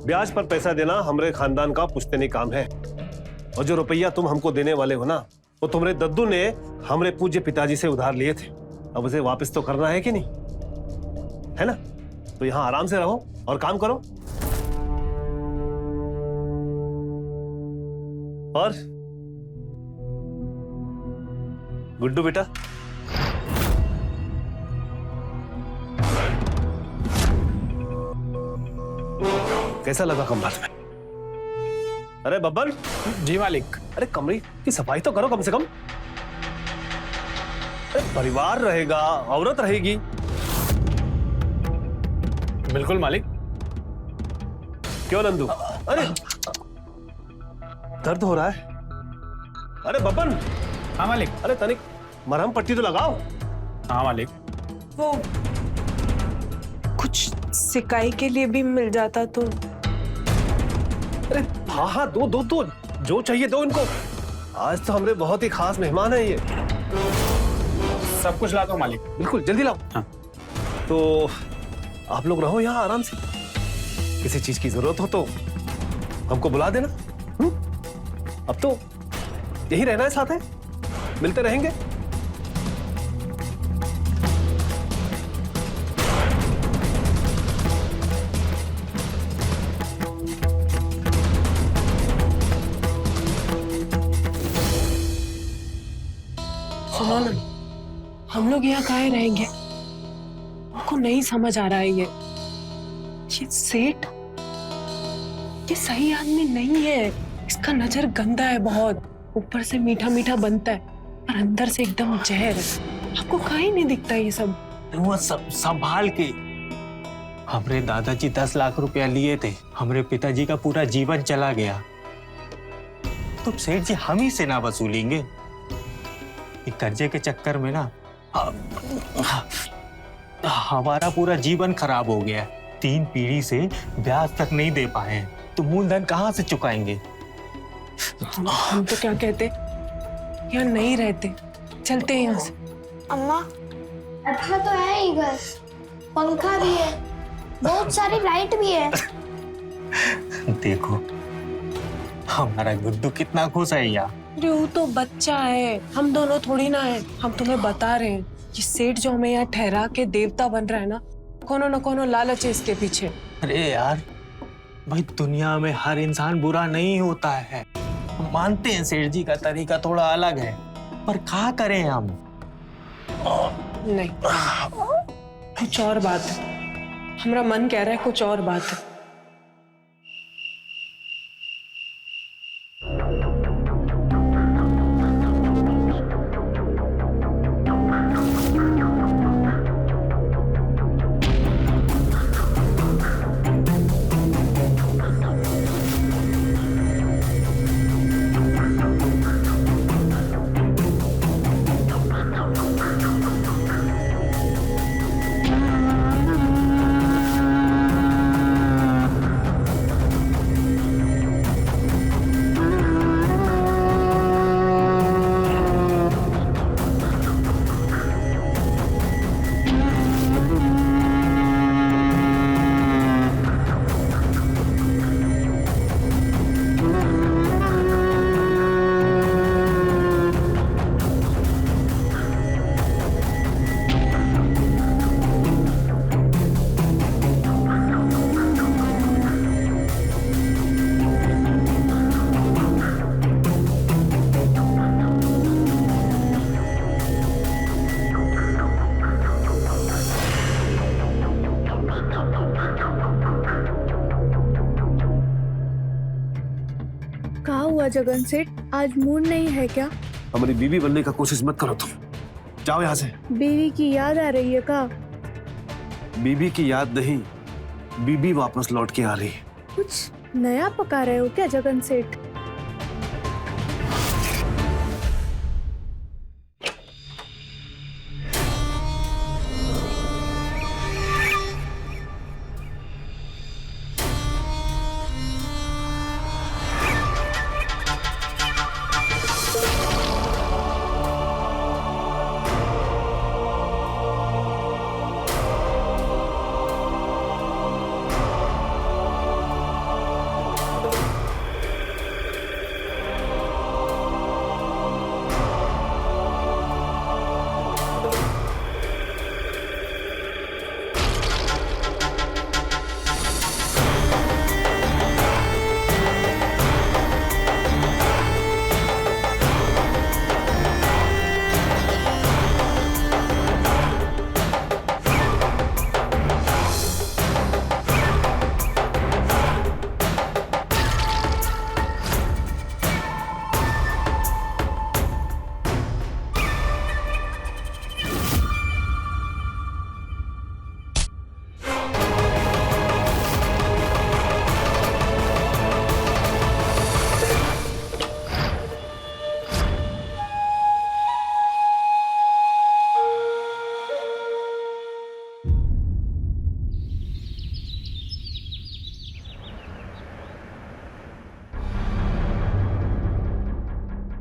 ब्याज पर पैसा देना हमारे खानदान का पुश्तैनी काम है, और जो रुपया तुम हमको देने वाले हो ना, वो तुम्हारे दद्दू ने हमारे पूज्य पिताजी से उधार लिए थे। अब उसे वापस तो करना है कि नहीं, है ना? तो यहां आराम से रहो और काम करो। और गुड्डू बेटा, कैसा लगा कमरा में? अरे बब्बन। जी मालिक। अरे कमरे की सफाई तो करो कम से कम। अरे परिवार रहेगा, औरत रहेगी। बिल्कुल मालिक। क्यों नंदू? अरे दर्द हो रहा है। अरे बब्बन। हाँ मालिक। अरे तनिक मरहम पट्टी तो लगाओ। हाँ मालिक। वो कुछ सिकाई के लिए भी मिल जाता तो। अरे हाँ हाँ, दो दो दो, जो चाहिए दो इनको। आज तो हमारे बहुत ही खास मेहमान हैं ये। सब कुछ ला दो मालिक। बिल्कुल जल्दी लाओ। हाँ। तो आप लोग रहो यहाँ आराम से, किसी चीज की जरूरत हो तो हमको बुला देना। अब तो यही रहना है साथ है, मिलते रहेंगे। सुनो ना, हम लोग यहाँ काहे रहेंगे? आपको नहीं समझ आ रहा है ये सेठ, ये सही आदमी नहीं है। इसका नजर गंदा है बहुत, ऊपर से मीठा मीठा बनता है और अंदर से एकदम जहर है। आपको काहे नहीं दिखता ये सब? वो सब संभाल के। हमारे दादाजी 10 लाख रुपया लिए थे, हमारे पिताजी का पूरा जीवन चला गया, तो सेठ जी हम ही से ना वसूलेंगे? कर्जे के चक्कर में ना हमारा पूरा जीवन खराब हो गया। 3 पीढ़ी से ब्याज तक नहीं दे पाए हैं, तो मूलधन कहाँ से चुकाएंगे? हम तो क्या कहते, यहाँ नहीं रहते, चलते हैं यहाँ से। अम्मा, अच्छा तो है ही घर, पंखा भी है, बहुत सारी लाइट भी है। देखो हमारा गुड्डू कितना खुश है यार। अरे वो तो बच्चा है, हम दोनों थोड़ी ना है। हम तुम्हें बता रहे हैं, ये सेठ जो हमें यहाँ ठहरा के देवता बन रहा है ना कोनो लालच है इसके पीछे। अरे यार भाई, दुनिया में हर इंसान बुरा नहीं होता है। हम मानते हैं सेठ जी का तरीका थोड़ा अलग है, पर क्या करें हम? नहीं, कुछ और बात है। हमारा मन कह रहा है कुछ और बात है। कहा हुआ जगन सेठ, आज मूड नहीं है क्या? हमारी बीवी बनने का कोशिश मत करो तुम, जाओ यहाँ से। बीवी की याद आ रही है का? बीबी की याद नहीं, बीबी वापस लौट के आ रही है। कुछ नया पका रहे हो क्या जगन सेठ?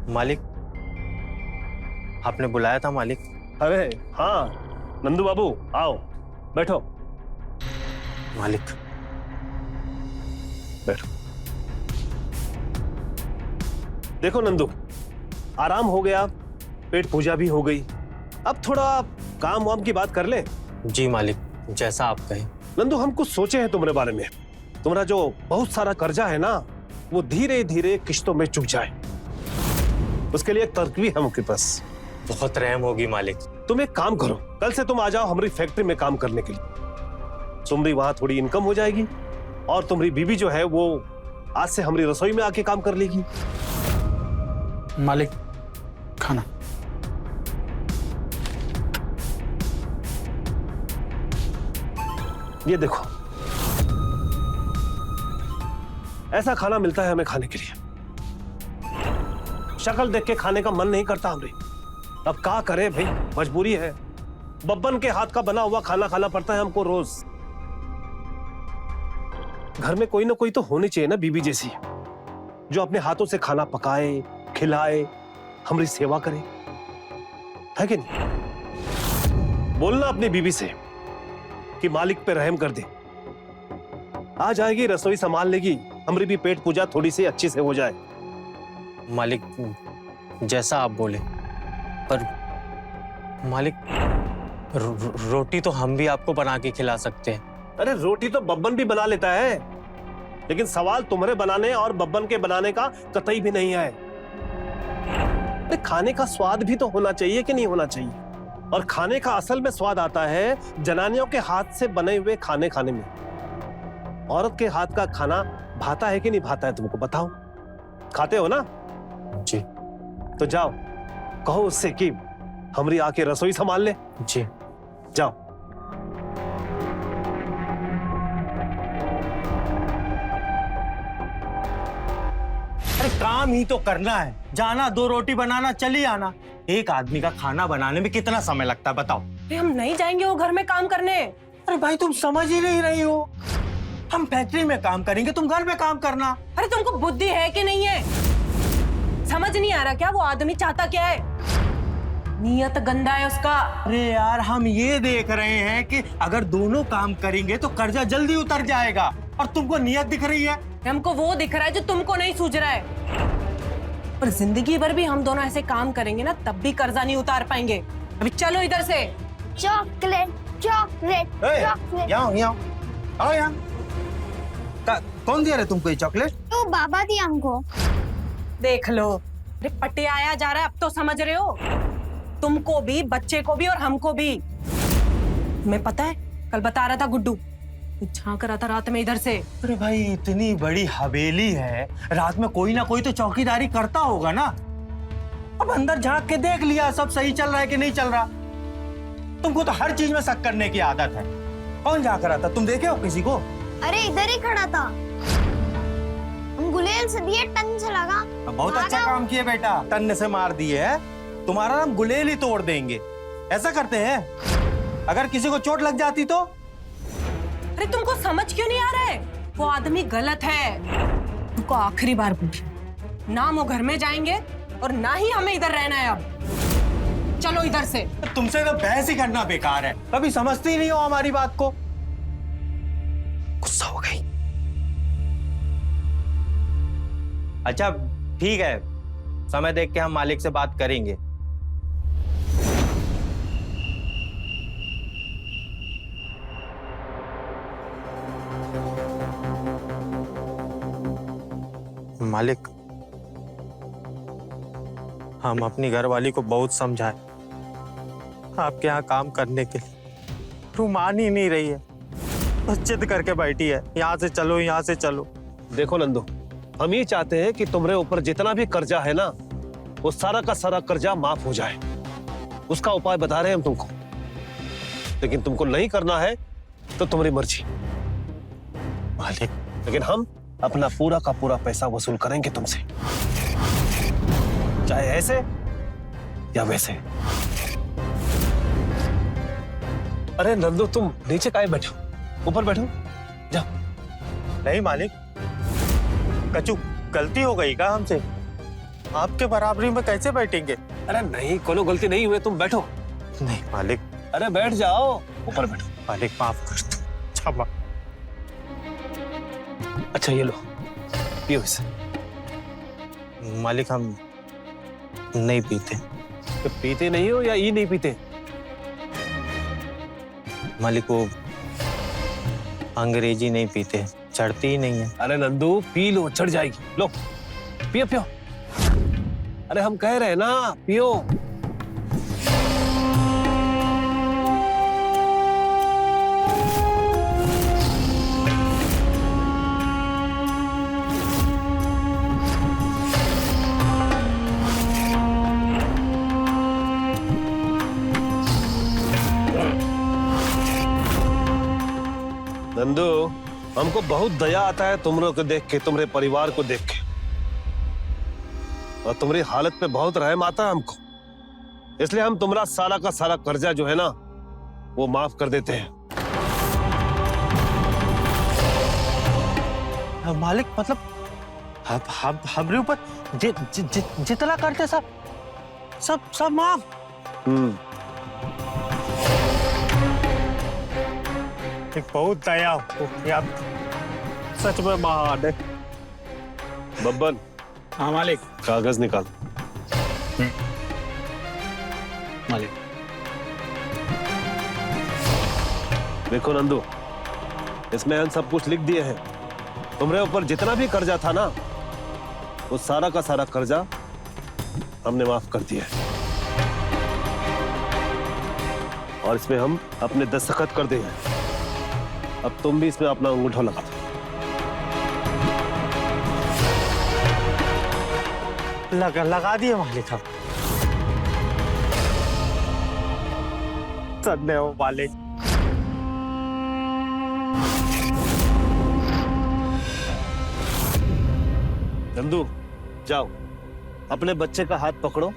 मालिक, आपने बुलाया था मालिक? अरे हाँ नंदू बाबू, आओ बैठो। मालिक बैठो। देखो नंदू, आराम हो गया, पेट पूजा भी हो गई, अब थोड़ा काम वाम की बात कर ले। जी मालिक, जैसा आप कहें। नंदू, हम कुछ सोचे हैं तुम्हारे बारे में। तुम्हारा जो बहुत सारा कर्जा है ना, वो धीरे धीरे किश्तों में चुक जाए, उसके लिए एक तरकीब है हमारे पास। बहुत रहम होगी मालिक। तुम एक काम करो, कल से तुम आ जाओ हमारी फैक्ट्री में काम करने के लिए। तुम्हारी वहां थोड़ी इनकम हो जाएगी और तुम्हारी बीवी जो है वो आज से हमारी रसोई में आके काम कर लेगी। मालिक, खाना। ये देखो, ऐसा खाना मिलता है हमें खाने के लिए। शक्ल देख के खाने का मन नहीं करता हमरे। अब क्या करें भाई, मजबूरी है। बब्बन के हाथ का बना हुआ खाना खाना पड़ता है हमको रोज। घर में कोई ना कोई तो होनी चाहिए ना बीबी जैसी, जो अपने हाथों से खाना पकाए, खिलाए, हमारी सेवा करे, है कि नहीं? बोलना अपनी बीबी से कि मालिक पे रहम कर दे। आ जाएगी, रसोई संभाल लेगी, हमारी भी पेट पूजा थोड़ी सी अच्छी से हो जाए। मालिक जैसा आप बोले, पर मालिक रोटी तो हम भी आपको बना के खिला सकते हैं। अरे रोटी तो बब्बन भी बना लेता है, लेकिन सवाल तुम्हारे बनाने और बब्बन के बनाने का कतई भी नहीं है। अरे खाने का स्वाद भी तो होना चाहिए कि नहीं होना चाहिए? और खाने का असल में स्वाद आता है जनानियों के हाथ से बने हुए खाने खाने में। औरत के हाथ का खाना भाता है कि नहीं भाता है, तुमको बताओ? खाते हो ना? जी। तो जाओ कहो उससे कि हमारी आके रसोई संभाल ले। जी जाओ। अरे काम ही तो करना है, जाना, दो रोटी बनाना, चली आना। एक आदमी का खाना बनाने में कितना समय लगता है बताओ? अरे हम नहीं जाएंगे वो घर में काम करने। अरे भाई तुम समझ ही नहीं रही हो, हम फैक्ट्री में काम करेंगे, तुम घर में काम करना। अरे तुमको बुद्धि है कि नहीं है? समझ नहीं आ रहा क्या वो आदमी चाहता क्या है? नीयत गंदा है उसका। अरे यार, हम ये देख रहे हैं कि अगर दोनों काम करेंगे तो कर्जा जल्दी उतर जाएगा, और तुमको नीयत दिख रही है। हमको वो दिख रहा है जो तुमको नहीं सूझ रहा है। पर जिंदगी भर भी हम दोनों ऐसे काम करेंगे ना, तब भी कर्जा नहीं उतार पाएंगे। अभी चलो इधर से। Chocolate chocolate chocolate. यहाँ यहाँ आओ, यहाँ कौन दिया रे तुमको ये चॉकलेट? तो बाबा दी हमको। देख लो, अरे पट्टे आया जा रहा है, अब तो समझ रहे हो? तुमको भी, बच्चे को भी और हमको भी। तुम्हें पता है, कल बता रहा था गुड्डू, झांक रहा था रात में इधर से। अरे भाई इतनी बड़ी हवेली है, रात में कोई ना कोई तो चौकीदारी करता होगा ना। अब अंदर झांक के देख लिया सब सही चल रहा है कि नहीं चल रहा। तुमको तो हर चीज में शक करने की आदत है। कौन झांक रहा था, तुम देखे हो किसी को? अरे इधर ही खड़ा था, गुलेल से दिए, टन से लगा। बहुत अच्छा काम किए बेटा, टन से मार दिए है। तुम्हारा नाम गुलेल ही तोड़ देंगे। ऐसा करते हैं, अगर किसी को चोट लग जाती तो? अरे तुमको समझ क्यों नहीं आ रहा है? वो आदमी गलत है। तुमको आखिरी बार पूछा, ना वो घर में जाएंगे और ना ही हमें इधर रहना है। अब चलो इधर से। तुमसे तो बहस ही करना बेकार है, कभी समझती ही नहीं हो हमारी बात को। गुस्सा हो गई। अच्छा ठीक है, समय देख के हम मालिक से बात करेंगे। मालिक, हम अपनी घरवाली को बहुत समझाए आपके यहाँ काम करने के लिए, तू मान ही नहीं रही है, बस जिद करके बैठी है, यहाँ से चलो यहाँ से चलो। देखो नंदू, हम ये चाहते हैं कि तुम्हारे ऊपर जितना भी कर्जा है ना, वो सारा का सारा कर्जा माफ हो जाए। उसका उपाय बता रहे हैं हम तुमको, लेकिन तुमको नहीं करना है तो तुम्हारी मर्जी मालिक। लेकिन हम अपना पूरा का पूरा पैसा वसूल करेंगे तुमसे, चाहे ऐसे या वैसे। अरे नंदू, तुम नीचे काहे बैठो, ऊपर बैठो, जाओ। नहीं मालिक, कचू गलती हो गई का हमसे? आपके बराबरी में कैसे बैठेंगे? अरे नहीं, कोनो गलती नहीं हुई, तुम बैठो। नहीं मालिक। अरे बैठ जाओ, ऊपर बैठो। मालिक माफ कर दो, क्षमा। अच्छा ये लो, पियो इसे। मालिक हम नहीं पीते। तो पीते नहीं हो या ये नहीं पीते? मालिक वो अंग्रेजी नहीं पीते, चढ़ती ही नहीं है। अरे नंदू पी लो, चढ़ जाएगी। लो पियो पियो। अरे हम कह रहे हैं ना, पियो। नंदू, हमको बहुत दया आता है तुम लोग को देख के, तुम्हारे परिवार को देख के, और तुम्हारी हालत पे बहुत रहम आता है हमको। इसलिए हम तुम्हारा सारा का सारा कर्जा जो है ना, वो माफ कर देते हैं। मालिक मतलब हमारे ऊपर जितना करते सब माफ। बहुत दया हो यार, सच में महान है। बब्बन। हाँ मालिक। कागज निकाल। मालिक। देखो नंदू, इसमें हम सब कुछ लिख दिए हैं। तुम्हारे ऊपर जितना भी कर्जा था ना, वो सारा का सारा कर्जा हमने माफ कर दिया है। और इसमें हम अपने दस्तखत कर देंगे। अब तुम भी इसमें अपना अंगूठा लगा दो। लगा दिए मालिक हम। धन्य हो मालिक। नंदू जाओ, अपने बच्चे का हाथ पकड़ो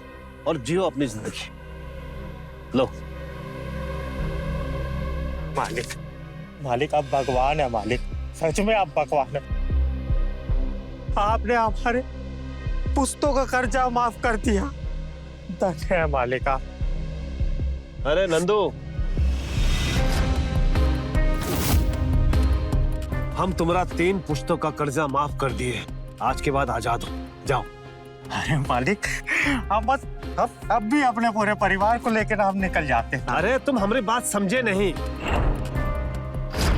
और जियो अपनी जिंदगी। लो। मालिक आप भगवान है मालिक, सच में आप भगवान है। आपने हमारे पुश्तों का कर्जा माफ कर दिया, धन्य है मालिक आप। अरे नंदू, हम तुम्हारा 3 पुश्तों का कर्जा माफ कर दिए। आज के बाद आजाद हो, जाओ। अरे मालिक, हम बस अब भी अपने पूरे परिवार को लेकर हम निकल जाते हैं। अरे तुम हमारी बात समझे नहीं।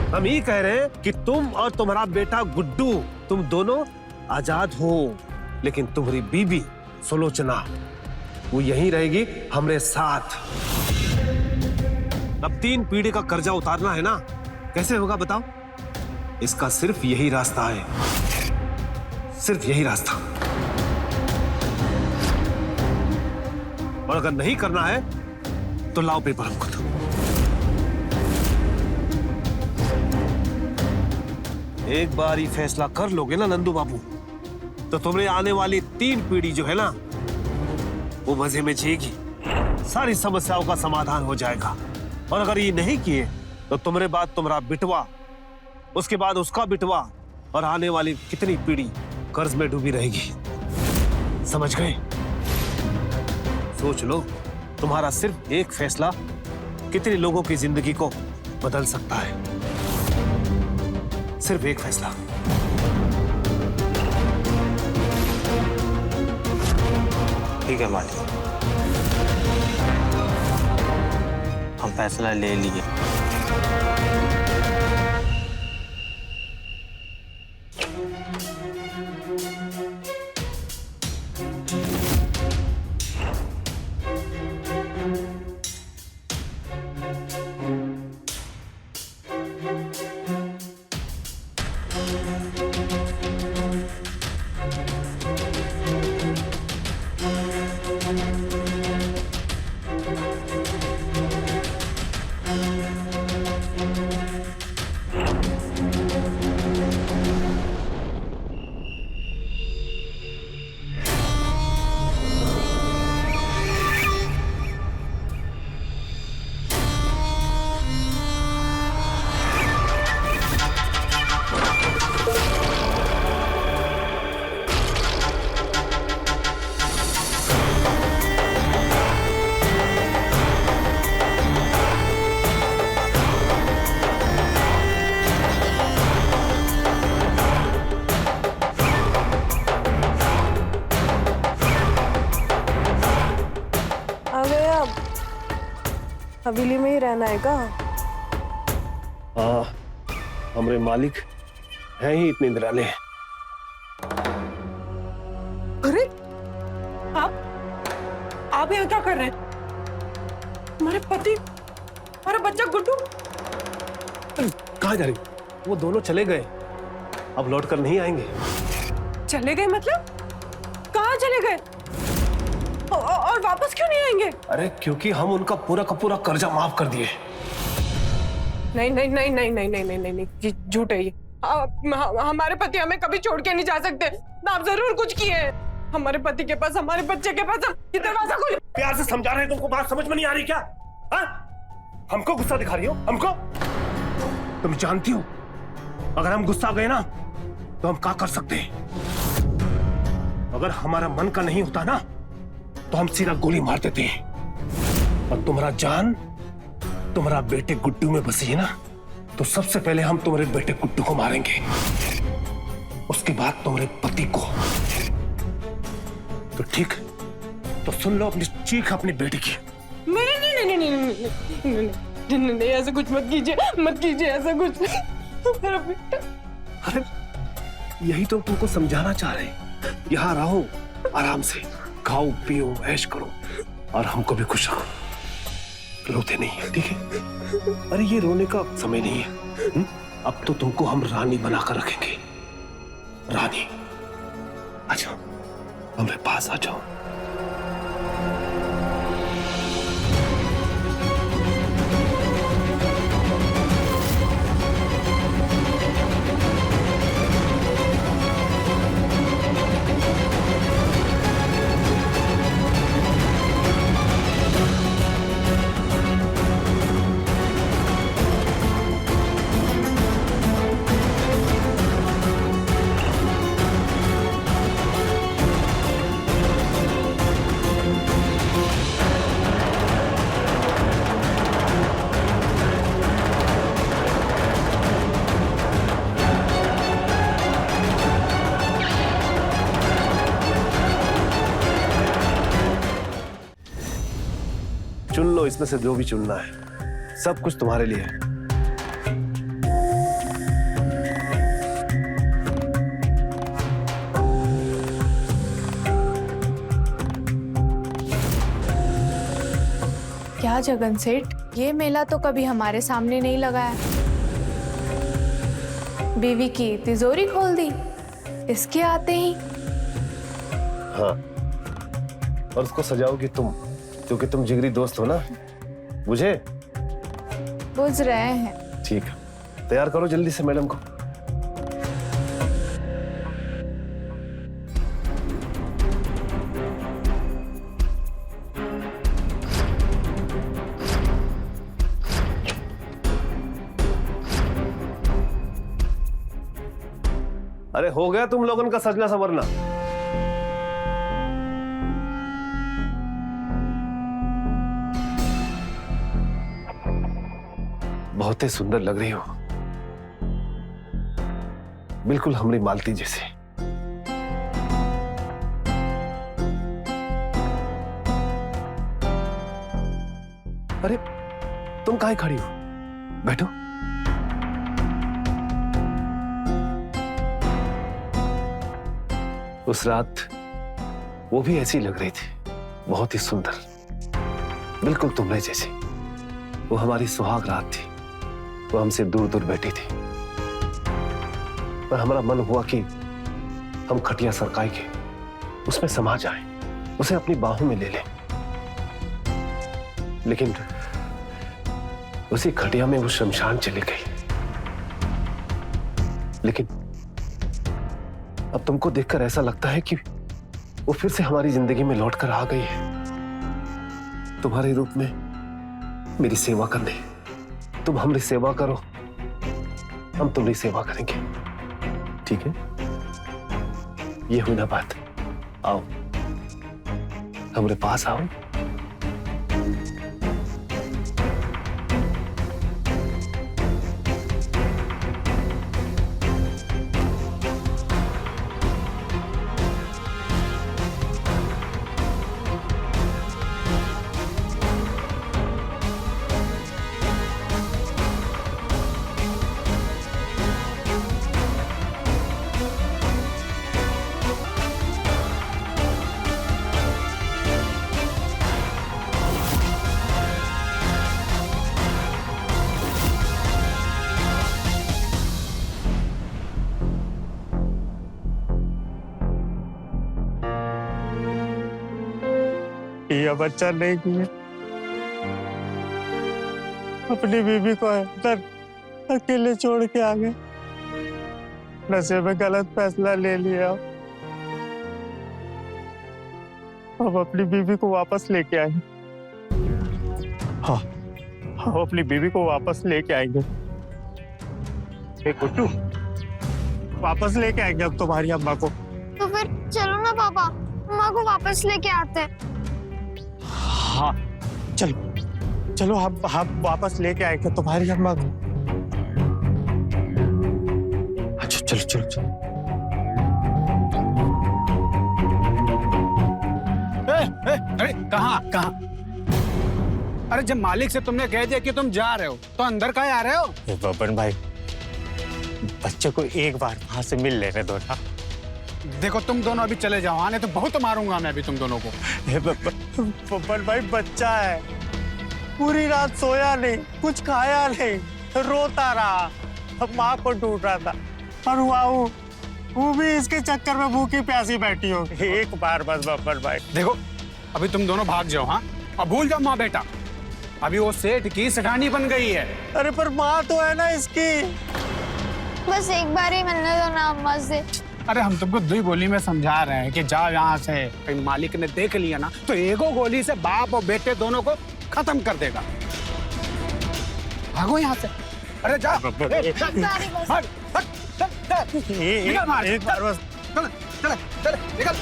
हम ये कह रहे हैं कि तुम और तुम्हारा बेटा गुड्डू, तुम दोनों आजाद हो, लेकिन तुम्हारी बीबी सुलोचना वो यहीं रहेगी हमरे साथ। अब 3 पीढ़ी का कर्जा उतारना है ना, कैसे होगा बताओ? इसका सिर्फ यही रास्ता है, सिर्फ यही रास्ता। और अगर नहीं करना है तो लाओ पेपर हमको दो। एक बार ही फैसला कर लोगे ना नंदू बाबू, तो तुम्हें आने वाली 3 पीढ़ी जो है ना, वो मजे में जिएगी, सारी समस्याओं का समाधान हो जाएगा। और अगर ये नहीं किए तो तुम्हारे बाद तुम्हारा बिटवा, उसके बाद उसका बिटवा, और आने वाली कितनी पीढ़ी कर्ज में डूबी रहेगी। समझ गए? सोच लो, तुम्हारा सिर्फ एक फैसला कितने लोगों की जिंदगी को बदल सकता है। सिर्फ एक फैसला। ठीक है मालिक, हम फैसला ले लिए। हवेली में ही रहना है का? हाँ, हमारे मालिक हैं ही इतने निराले। अरे आप यहाँ क्या कर रहे हैं? हमारे पति, हमारा बच्चा गुड्डू कहाँ जा रही? वो दोनों चले गए, अब लौट कर नहीं आएंगे। चले गए मतलब? कहाँ चले गए? और वापस क्यों नहीं आएंगे? अरे क्योंकि हम उनका पूरा का पूरा कर्जा माफ कर दिए। नहीं नहीं नहीं नहीं नहीं नहीं नहीं नहीं, ये झूठ है ये। हमारे पति हमें कभी छोड़ के नहीं जा सकते। आप जरूर कुछ किए हैं। हमारे पति के पास, हमारे बच्चे के पास, ये दरवाजा खोलो। प्यार से समझा रहे हैं, तुमको बात समझ में नहीं आ रही क्या? हा? हमको गुस्सा दिखा रही हो? हमको? तुम जानती हो अगर हम गुस्सा गए ना तो हम क्या कर सकते हैं? अगर हमारा मन का नहीं होता ना तो हम सीधा गोली मार देते हैं। और तुम्हारा जान तुम्हारा बेटे गुड्डू में बसी है ना, तो सबसे पहले हम तुम्हारे बेटे गुड्डू को मारेंगे, उसके बाद तुम्हारे पति को। तो ठीक, तो सुन लो अपनी चीख अपने बेटे की। नहीं नहीं नहीं नहीं नहीं नहीं नहीं, ऐसा कुछ मत कीजिए, मत कीजिए ऐसा कुछ। मेरा बेटा। अरे यही तो तुमको समझाना चाह रहे हैं। यहाँ रहो आराम से, खाओ पियो ऐश करो और हमको भी खुश रखो। रोते नहीं है, ठीक है? अरे ये रोने का समय नहीं है। अब तो तुमको हम रानी बनाकर रखेंगे। रानी, आ जाओ, हमारे पास आ जाओ। चुन लो इसमें से जो भी चुनना है, सब कुछ तुम्हारे लिए है। क्या जगन सेठ, ये मेला तो कभी हमारे सामने नहीं लगा है। बीवी की तिजोरी खोल दी इसके आते ही। हाँ, और उसको सजाओगी तुम, क्योंकि तुम जिगरी दोस्त हो ना मुझे। बुझ रहे हैं। ठीक है, तैयार करो जल्दी से मैडम को। अरे हो गया तुम लोगों का सजना संवरना। बहुत ही सुंदर लग रही हो, बिल्कुल हमारी मालती जैसे। अरे तुम काहे खड़ी हो, बैठो। उस रात वो भी ऐसी लग रही थी, बहुत ही सुंदर, बिल्कुल तुम्हारे जैसी। वो हमारी सुहाग रात थी, वो हमसे दूर दूर बैठी थी, पर हमारा मन हुआ कि हम खटिया सरकाई के उसमें समा जाएं, उसे अपनी बाहों में ले लें। लेकिन उसी खटिया में वो शमशान चली गई। लेकिन अब तुमको देखकर ऐसा लगता है कि वो फिर से हमारी जिंदगी में लौटकर आ गई है, तुम्हारे रूप में मेरी सेवा करने। तुम हमारी सेवा करो, हम तुम्हारी सेवा करेंगे, ठीक है? ये हुई ना बात। आओ हमारे पास आओ। यह बच्चा नहीं किया, अपनी बीवी को अंदर अकेले छोड़ के आ गए। नशे में गलत फैसला ले लिया। अब अपनी बीवी को वापस लेके आए। हाँ, हम अपनी बीवी को वापस लेके आएंगे। गुड्डू, वापस लेके आएंगे अब तुम्हारी अम्मा को। तो फिर चलो ना पापा, अम्मा को वापस लेके आते हैं। हाँ चलो चलो, हम वापस लेके आएंगे तुम्हारी अम्मा को। अच्छा चलो चलो चलो। अरे कहाँ कहाँ? अरे जब मालिक से तुमने कह दिया कि तुम जा रहे हो तो अंदर काहे आ रहे हो? बबन भाई, बच्चे को एक बार वहां से मिल लेने दो ना। देखो तुम दोनों अभी चले जाओ, आने तो बहुत मारूंगा मैं अभी तुम दोनों को। बबन भाई, बच्चा है, पूरी रात सोया नहीं, कुछ खाया नहीं, रोता रहा, अब माँ को ढूंढ रहा था, और वो भी इसके चक्कर में भूखी प्यासी बैठी हो। एक बार बस बबन भाई। देखो अभी तुम दोनों भाग जाओ, हाँ, और भूल जाओ माँ बेटा। अभी वो सेठ की सेठानी बन गई है। अरे पर माँ तो है ना इसकी। बस एक बार ही मिलने दो ना अम्मा से। अरे हम तुमको दो गोली में समझा रहे हैं कि जाओ यहाँ से। कहीं मालिक ने देख लिया ना तो एगो गोली से बाप और बेटे दोनों को खत्म कर देगा। भागो यहाँ से। अरे जा। एक बार बस। चल निकल।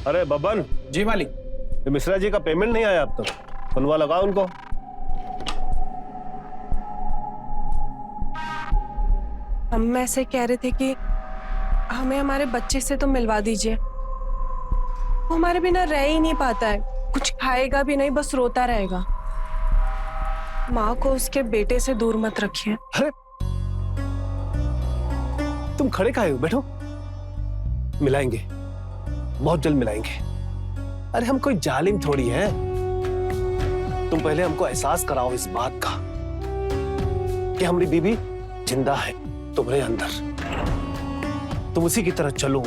अरे बबन जी मालिक। ये मिश्रा जी का पेमेंट नहीं आया अब तक, बनवा लगाओ उनको। हम ऐसे कह रहे थे कि हमें हमारे बच्चे से तो मिलवा दीजिए। वो हमारे बिना रह ही नहीं पाता है, कुछ खाएगा भी नहीं, बस रोता रहेगा। माँ को उसके बेटे से दूर मत रखिए। अरे तुम खड़े काहे हो, बैठो, मिलाएंगे, बहुत जल्द मिलाएंगे। अरे हम कोई जालिम थोड़ी है। तुम पहले हमको एहसास कराओ इस बात का कि हमारी बीबी जिंदा है तुम्हारे अंदर। तुम उसी की तरह चलो,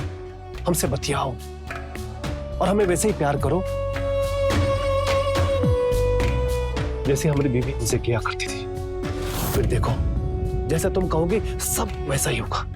हमसे बतियाओ और हमें वैसे ही प्यार करो जैसे हमारी बीबी हमसे किया करती थी। फिर देखो, जैसा तुम कहोगे सब वैसा ही होगा।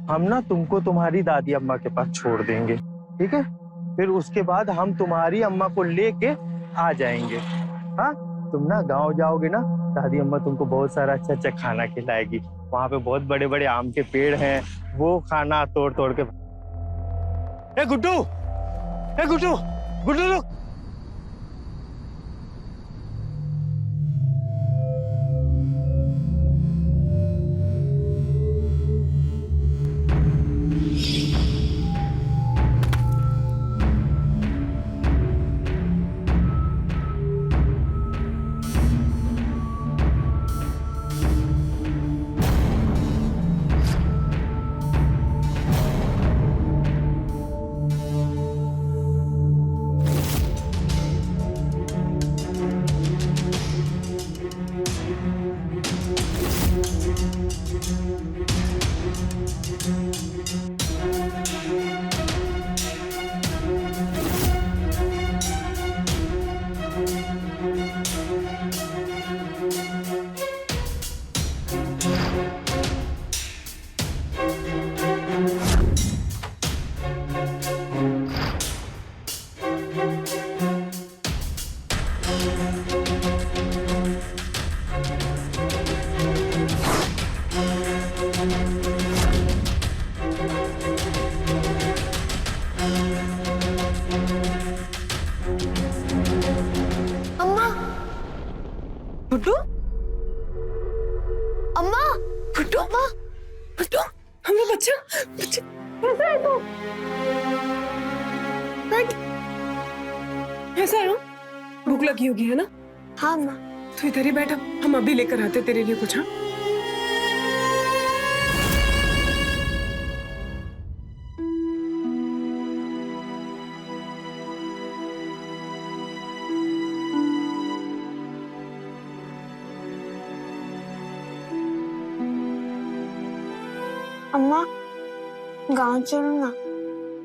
हम ना तुमको तुम्हारी दादी अम्मा के पास छोड़ देंगे, ठीक है? फिर उसके बाद हम तुम्हारी अम्मा को लेके आ जाएंगे। हाँ, तुम ना गांव जाओगे ना, दादी अम्मा तुमको बहुत सारा अच्छा अच्छा खाना खिलाएगी। वहाँ पे बहुत बड़े बड़े आम के पेड़ हैं, वो खाना तोड़ तोड़ के। ए गुड्डू, ए गुड्डू, गुड्डू रुक। गुड्डू, अम्मा, गुड्डू, अम्मा, गुड्डू, हमें बच्चा, बच्चा, कैसा है तू? बैठ। कैसा है? भूख लगी होगी है ना? हाँ अम्मा। तो इधर ही बैठा, हम अभी लेकर आते तेरे लिए कुछ। हाँ, अम्मा, गांव चलो ना।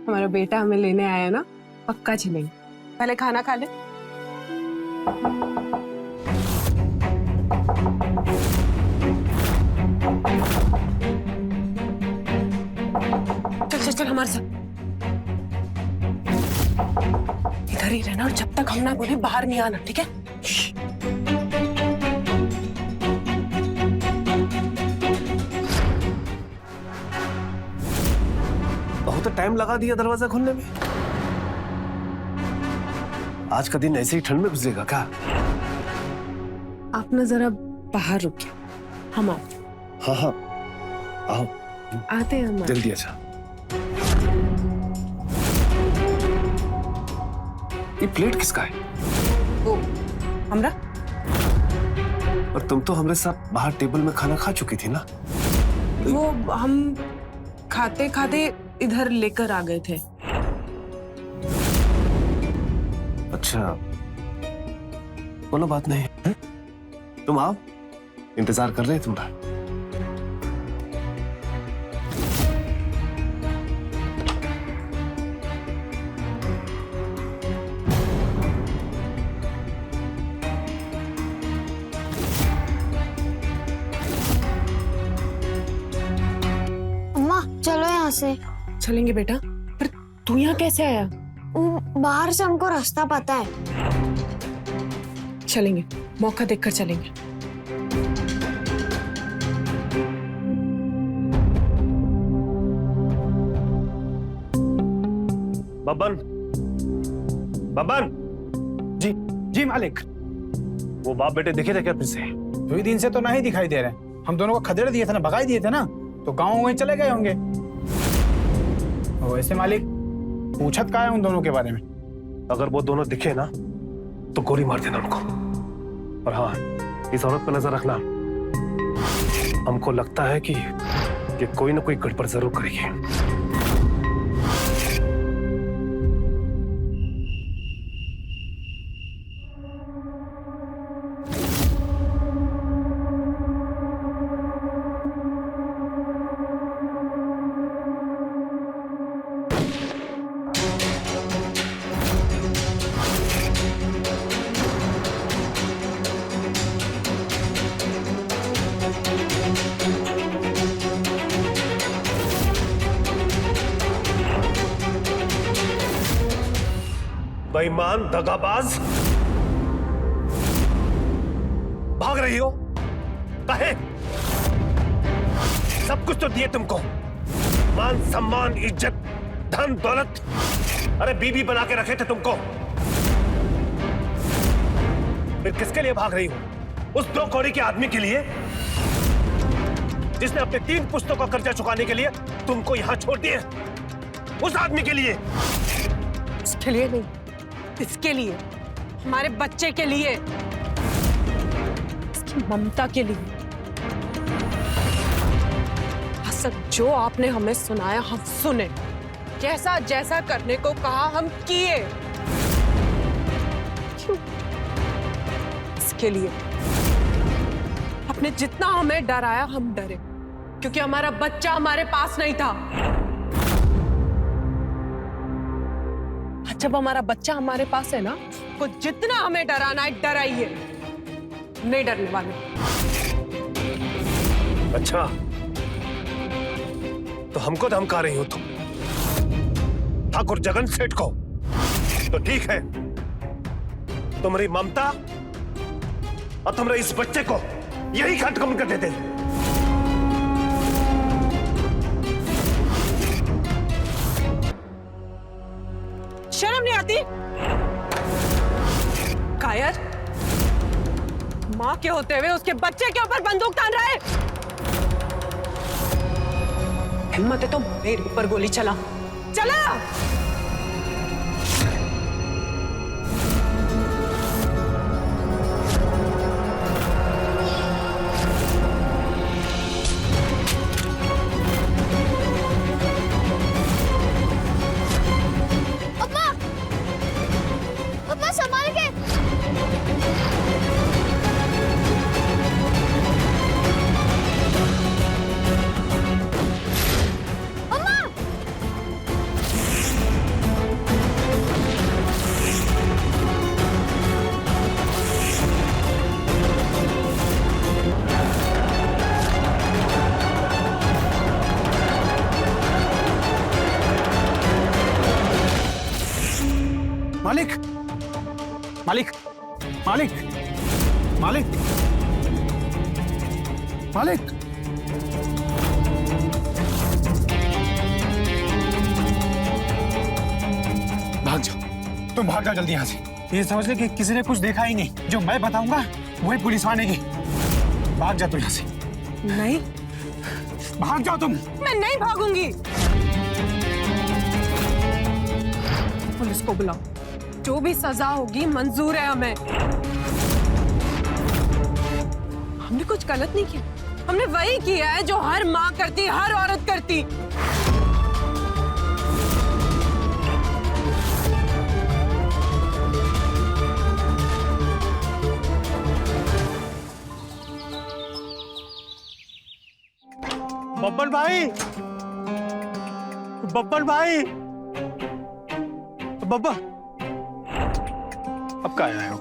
हमारा बेटा हमें लेने आया ना, पक्का चलेंगे। पहले खाना खा ले। चल चल चल हमारे साथ। इधर ही रहना और जब तक हम ना बोले बाहर नहीं आना, ठीक है? बहुत टाइम लगा दिया दरवाजा खोलने में। आज का दिन ऐसे ही ठंड में गुजरेगा क्या? आप ना जरा बाहर रुकिए, हम आते। हाँ हाँ आओ, आते हैं हम। जल्दी अच्छा। ये प्लेट किसका है? वो हमरा। और तुम तो हमारे साथ बाहर टेबल में खाना खा चुकी थी ना? वो हम खाते खाते इधर लेकर आ गए थे। अच्छा, कोनो बात नहीं है? तुम आओ, इंतजार कर रहे हैं तुम्हारा। अम्मा चलो यहाँ से। चलेंगे बेटा, पर तू यहाँ कैसे आया? बाहर से हमको रास्ता पता है। चलेंगे, मौका देखकर चलेंगे। बबन, बबन। जी जी मालिक। वो बाप बेटे दिखे थे क्या फिर से? 2 दिन से तो नहीं दिखाई दे रहे। हम दोनों को खदेड़ दिए थे ना, भगाई दिए थे ना, तो गाँव वहीं चले गए होंगे। वैसे मालिक पूछत का है उन दोनों के बारे में? अगर वो दोनों दिखे ना तो गोली मार देना उनको। और हाँ, इस औरत पर नजर रखना। हमको लगता है कि ये कोई ना कोई गड़बड़ जरूर करेगी। बेईमान, दगाबाज, भाग रही हो? काहे? सब कुछ तो दिए तुमको, मान सम्मान, इज्जत, धन दौलत। अरे बीबी बना के रखे थे तुमको, फिर किसके लिए भाग रही हो? उस 2 कौड़ी के आदमी के लिए जिसने अपने 3 पुश्तों का कर्जा चुकाने के लिए तुमको यहां छोड़ दिए। उस आदमी के लिए। उसके लिए नहीं, इसके लिए, हमारे बच्चे के लिए, इसकी ममता के लिए। सब जो आपने हमें सुनाया हम सुने, जैसा जैसा करने को कहा हम किए। क्यों? इसके लिए आपने जितना हमें डराया हम डरे, क्योंकि हमारा बच्चा हमारे पास नहीं था। जब हमारा बच्चा हमारे पास है ना, तो जितना हमें डराना है डराइए, नहीं डरने वाले। अच्छा, तो हमको धमका रही हो तुम, ठाकुर जगन सेठ को? तो ठीक है, तुम्हारी ममता और तुम्हारे इस बच्चे को यही खत्म कर देते। शर्म नहीं आती? कायर, मां के होते हुए उसके बच्चे के ऊपर बंदूक तान रहा है। हिम्मत है तो मेरे ऊपर गोली चला। संभाल के। मालिक, मालिक, मालिक, मालिक, मालिक। तुम भाग जाओ जल्दी यहाँ से। ये समझ ले कि किसी ने कुछ देखा ही नहीं, जो मैं बताऊंगा वही पुलिस मानेगी। भाग जा तू यहाँ से। नहीं, भाग जाओ तुम। मैं नहीं भागूंगी। पुलिस को बुलाओ, जो भी सजा होगी मंजूर है हमें। हमने कुछ गलत नहीं किया, हमने वही किया है जो हर माँ करती, हर औरत करती। बब्बर भाई, बब्बर भाई, बब्बर, अब कहाँ आए हो?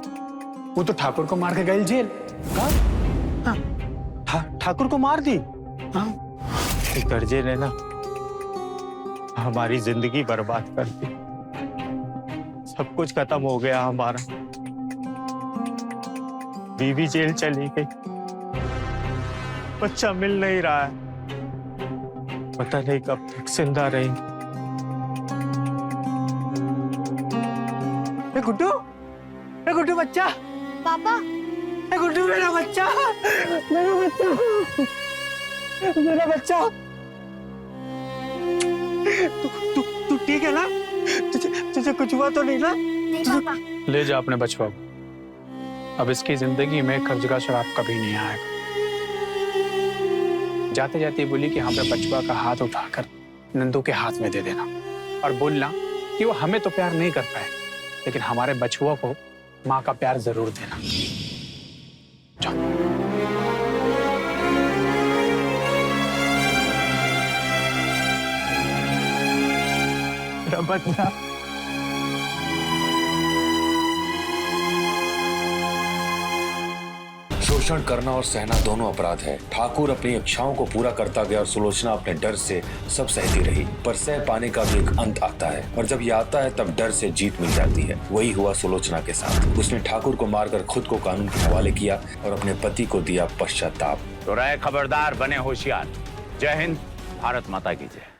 वो तो ठाकुर को मार के गई जेल। ठाकुर को मार दी। कर्जे ने ना हमारी जिंदगी बर्बाद कर दी, सब कुछ खत्म हो गया हमारा। बीवी जेल चली गई, बच्चा मिल नहीं रहा है, पता नहीं कब तक जिंदा रहेंगे। गुड्डू बच्चा, पापा, गुड्डू मेरा बच्चा, मेरा बच्चा, मेरा बच्चा। तू ठीक है ना? तुझे कुछ हुआ तो नहीं ना? नहीं पापा। ले जा अपने बचवा को। अब इसकी जिंदगी में कर्ज का शराब कभी नहीं आएगा। जाते जाते बोली कि हमारे बचवा का हाथ उठाकर नंदू के हाथ में दे देना और बोलना कि वो हमें तो प्यार नहीं कर पाए, लेकिन हमारे बचुआ को माँ का प्यार जरूर देना। जाओ। मेरा बच्चा। शोषण करना और सहना दोनों अपराध है। ठाकुर अपनी इच्छाओं को पूरा करता गया और सुलोचना अपने डर से सब सहती रही, पर सह पाने का भी एक अंत आता है, और जब ये आता है तब डर से जीत मिल जाती है। वही हुआ सुलोचना के साथ। उसने ठाकुर को मारकर खुद को कानून के हवाले किया और अपने पति को दिया पश्चाताप। तो रहे खबरदार, बने होशियार। जय हिंद, भारत माता की जय।